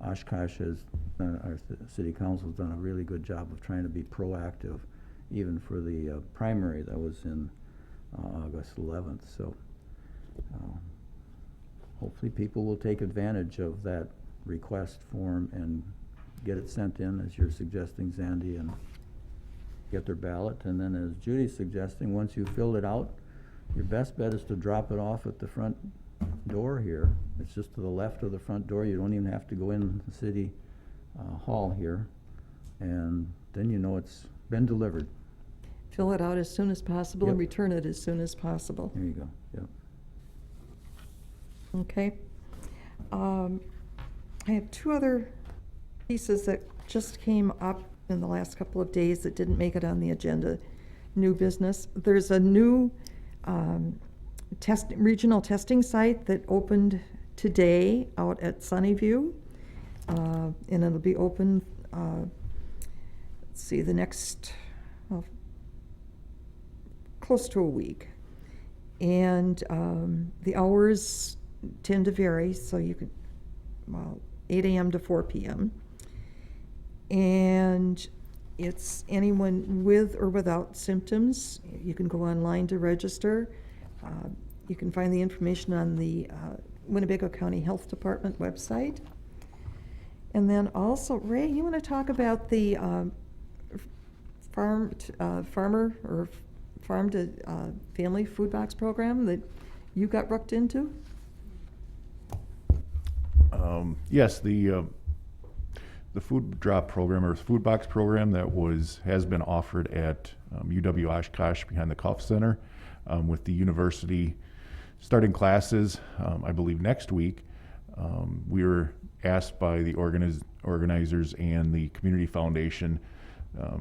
Oshkosh has, our city council has done a really good job of trying to be proactive, even for the primary that was in August 11th. So hopefully people will take advantage of that request form and get it sent in, as you're suggesting, Zandy, and get their ballot. And then, as Judy's suggesting, once you filled it out, your best bet is to drop it off at the front door here. It's just to the left of the front door. You don't even have to go in the city hall here. And then you know it's been delivered. Fill it out as soon as possible and Yep. return it as soon as possible. There you go, yep. Okay. I have two other pieces that just came up in the last couple of days that didn't make it on the agenda. New business. There's a new regional testing site that opened today out at Sunnyview. And it'll be open, let's see, the next, close to a week. And the hours tend to vary, so you could, 8 a.m. to 4 p.m. And it's anyone with or without symptoms. You can go online to register. You can find the information on the Winnebago County Health Department website. And then also, Ray, you want to talk about the farm to family food box program that you got rucked into? Yes, the food drop program, or food box program that has been offered at UW Oshkosh behind the Cuff Center, with the university starting classes, I believe next week. We were asked by the organizers and the community foundation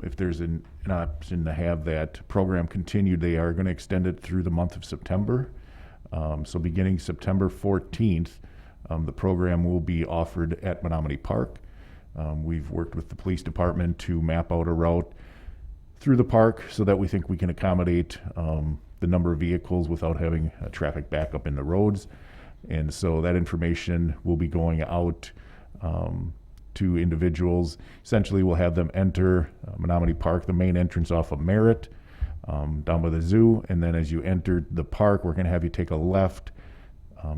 if there's an option to have that program continued. They are going to extend it through the month of September. So beginning September 14th, the program will be offered at Menominee Park. We've worked with the police department to map out a route through the park so that we think we can accommodate the number of vehicles without having a traffic backup in the roads. And so that information will be going out to individuals. Essentially, we'll have them enter Menominee Park, the main entrance off of Merritt, down by the zoo. And then as you enter the park, we're going to have you take a left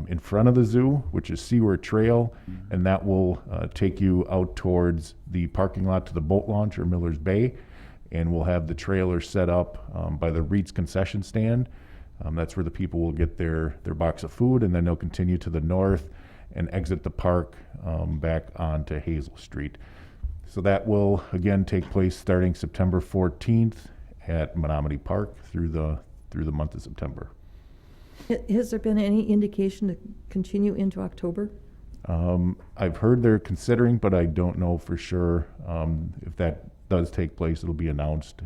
in front of the zoo, which is Seaward Trail, and that will take you out towards the parking lot to the boat launch or Miller's Bay. And we'll have the trailer set up by the Reed's concession stand. That's where the people will get their box of food, and then they'll continue to the north and exit the park back onto Hazel Street. So that will again take place starting September 14th at Menominee Park through the month of September. Has there been any indication to continue into October? I've heard they're considering, but I don't know for sure. If that does take place, it'll be announced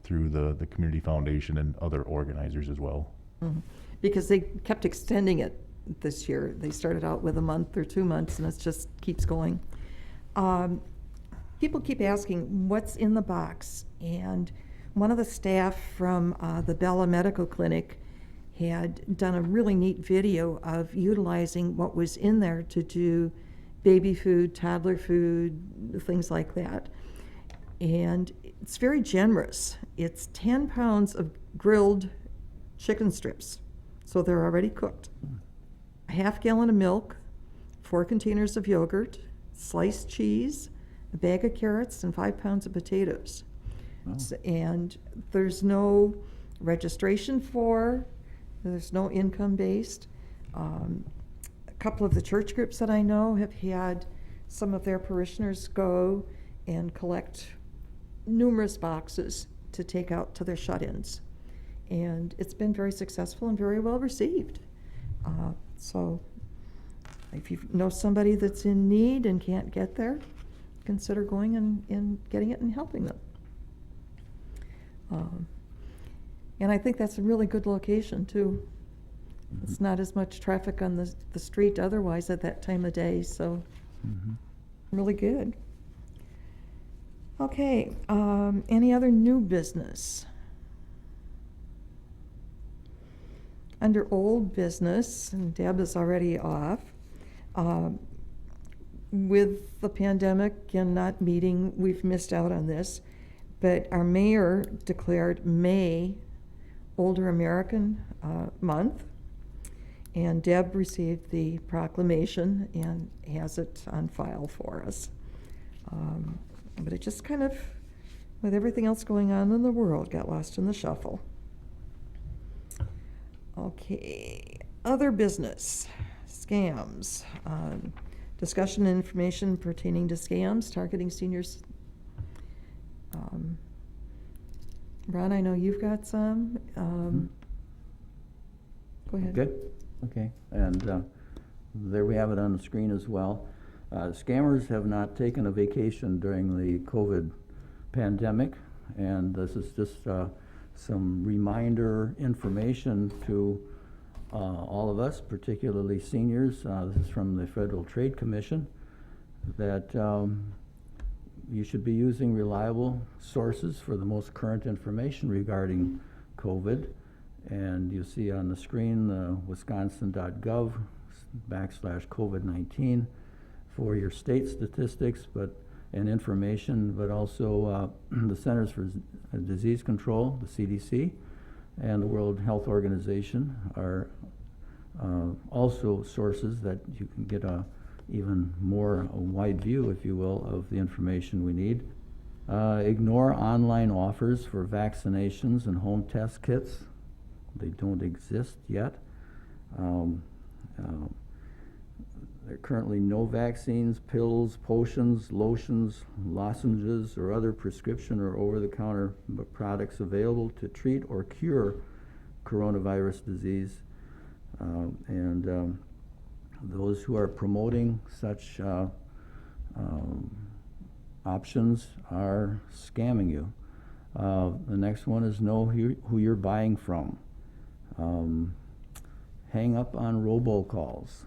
through the community foundation and other organizers as well. Mm-hmm. Because they kept extending it this year. They started out with a month or 2 months, and it just keeps going. People keep asking, what's in the box? And one of the staff from the Bella Medical Clinic had done a really neat video of utilizing what was in there to do baby food, toddler food, things like that. And it's very generous. It's 10 pounds of grilled chicken strips, so they're already cooked. A half gallon of milk, 4 containers of yogurt, sliced cheese, a bag of carrots, and 5 pounds of potatoes. Oh. And there's no registration there's no income based. A couple of the church groups that I know have had some of their parishioners go and collect numerous boxes to take out to their shut-ins. And it's been very successful and very well received. So if you know somebody that's in need and can't get there, consider going and getting it and helping them. And I think that's a really good location too. It's not as much traffic on the street otherwise at that time of day, so really good. Okay, any other new business? Under old business, and Deb is already off, with the pandemic and not meeting, we've missed out on this, but our mayor declared May Older American Month, and Deb received the proclamation and has it on file for us. But it just kind of, with everything else going on in the world, got lost in the shuffle. Okay, other business, scams. Discussion and information pertaining to scams targeting seniors. Ron, I know you've got some. Go ahead. Good, okay, and there we have it on the screen as well. Scammers have not taken a vacation during the COVID pandemic, and this is just some reminder information to all of us, particularly seniors. This is from the Federal Trade Commission, that you should be using reliable sources for the most current information regarding COVID. And you see on the screen wisconsin.gov /COVID-19 for your state statistics and information, but also the Centers for Disease Control, the CDC, and the World Health Organization are also sources that you can get a wide view, if you will, of the information we need. Ignore online offers for vaccinations and home test kits. They don't exist yet. There are currently no vaccines, pills, potions, lotions, lozenges, or other prescription or over-the-counter products available to treat or cure coronavirus disease. Those who are promoting such options are scamming you. The next one is know who you're buying from. Hang up on robocalls.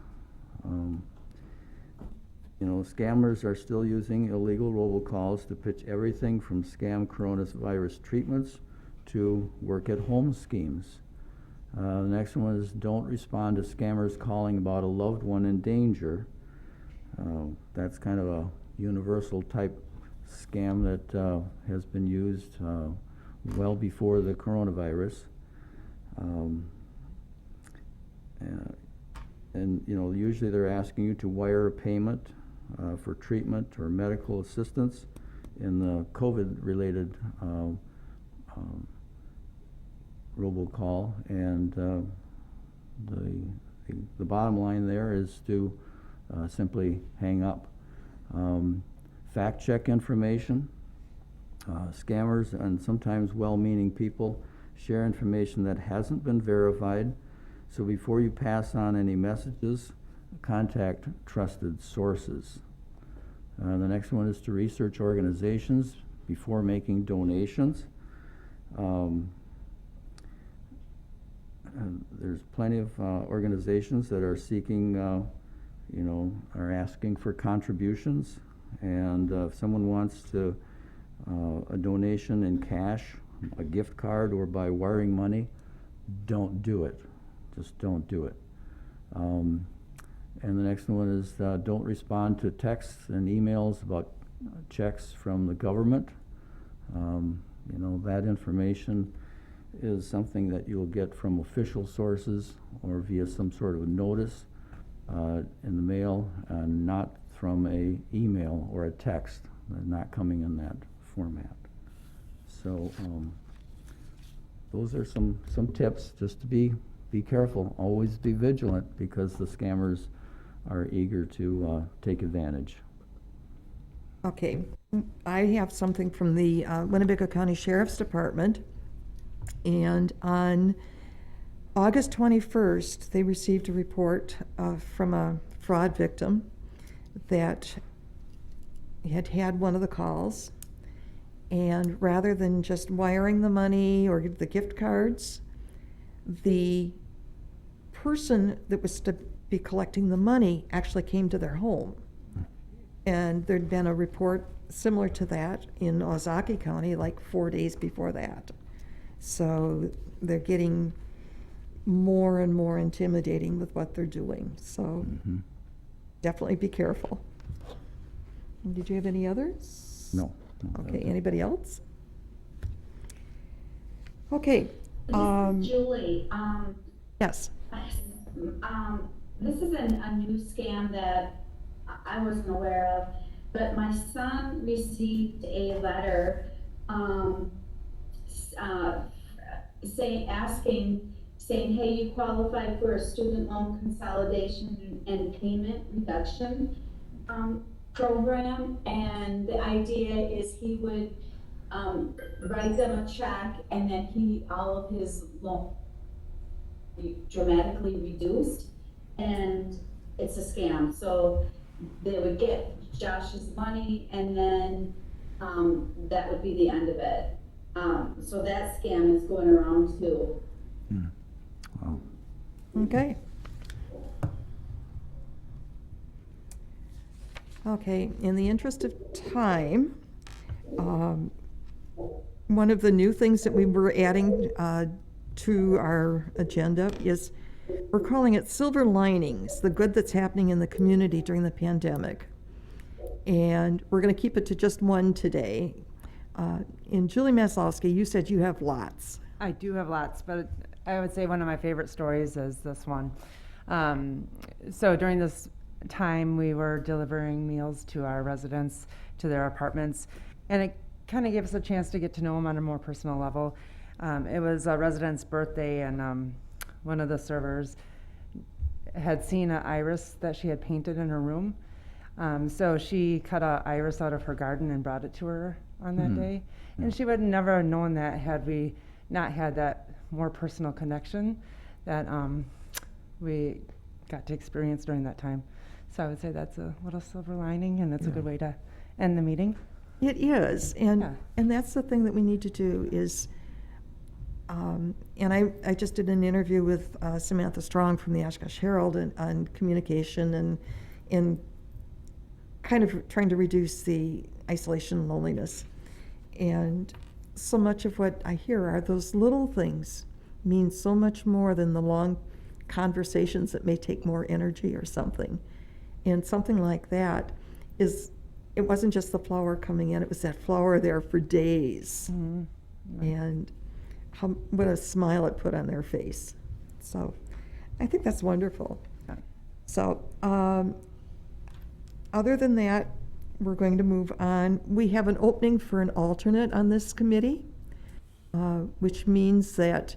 Scammers are still using illegal robocalls to pitch everything from scam coronavirus treatments to work-at-home schemes. The next one is don't respond to scammers calling about a loved one in danger. That's kind of a universal type scam that has been used well before the coronavirus. Usually they're asking you to wire a payment for treatment or medical assistance in the COVID-related robocall, and the bottom line there is to simply hang up. Fact check information. Scammers and sometimes well-meaning people share information that hasn't been verified, so before you pass on any messages, contact trusted sources. The next one is to research organizations before making donations. There's plenty of organizations that are seeking, are asking for contributions, and if someone wants to a donation in cash, a gift card, or by wiring money, don't do it. Just don't do it. And the next one is don't respond to texts and emails about checks from the government. That information is something that you'll get from official sources or via some sort of a notice in the mail, and not from a email or a text. They're not coming in that format. So those are some tips just to be careful. Always be vigilant, because the scammers are eager to take advantage. Okay, I have something from the Winnebago County Sheriff's Department. And on August 21st, they received a report from a fraud victim that had one of the calls. And rather than just wiring the money or the gift cards, the person that was to be collecting the money actually came to their home. And there'd been a report similar to that in Ozaukee County like 4 days before that. So they're getting more and more intimidating with what they're doing. So definitely be careful. Did you have any others? No. Okay, anybody else? Okay. Julie, Yes. this is a new scam that I wasn't aware of, but my son received a letter, saying, hey, you qualify for a student loan consolidation and payment reduction, program, and the idea is he would, write them a check, and then all of his loan be dramatically reduced, and it's a scam. So they would get Josh's money, and then that would be the end of it. So that scam is going around too. Wow. Okay. Okay, in the interest of time, one of the new things that we were adding to our agenda is we're calling it Silver Linings, the good that's happening in the community during the pandemic. And we're going to keep it to just one today. And Julie Maslowski, you said you have lots. I do have lots, but I would say one of my favorite stories is this one. So during this time, we were delivering meals to our residents, to their apartments, and it kind of gave us a chance to get to know them on a more personal level. It was a resident's birthday, and one of the servers had seen an iris that she had painted in her room. So she cut an iris out of her garden and brought it to her on that day. And she would never have known that had we not had that more personal connection that we got to experience during that time. So I would say that's a little silver lining, and that's a good way to end the meeting. It is, and that's the thing that we need to do is, and I just did an interview with Samantha Strong from the Oshkosh Herald on communication and kind of trying to reduce the isolation and loneliness. And so much of what I hear are those little things mean so much more than the long conversations that may take more energy or something. And something like that it wasn't just the flower coming in, it was that flower there for days. And what a smile it put on their face. So I think that's wonderful. So other than that, we're going to move on. We have an opening for an alternate on this committee, which means that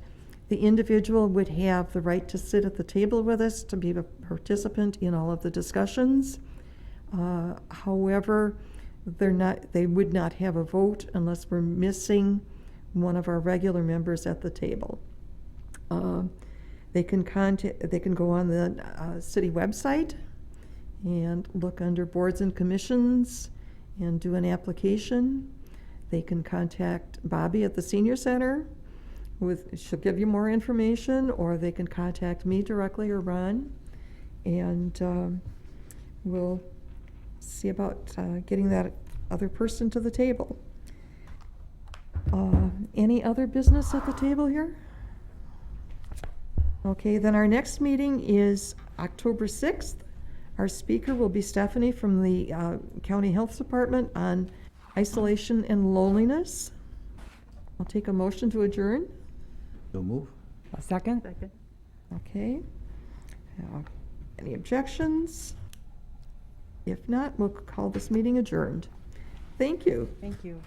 the individual would have the right to sit at the table with us, to be a participant in all of the discussions. However, they would not have a vote unless we're missing one of our regular members at the table. They can go on the city website and look under boards and commissions and do an application. They can contact Bobby at the senior center. She'll give you more information, or they can contact me directly or Ron, and we'll see about getting that other person to the table. Any other business at the table here? Okay, then our next meeting is October 6th. Our speaker will be Stephanie from the County Health Department on isolation and loneliness. I'll take a motion to adjourn. So move. A second? Okay. Any objections? If not, we'll call this meeting adjourned. Thank you. Thank you.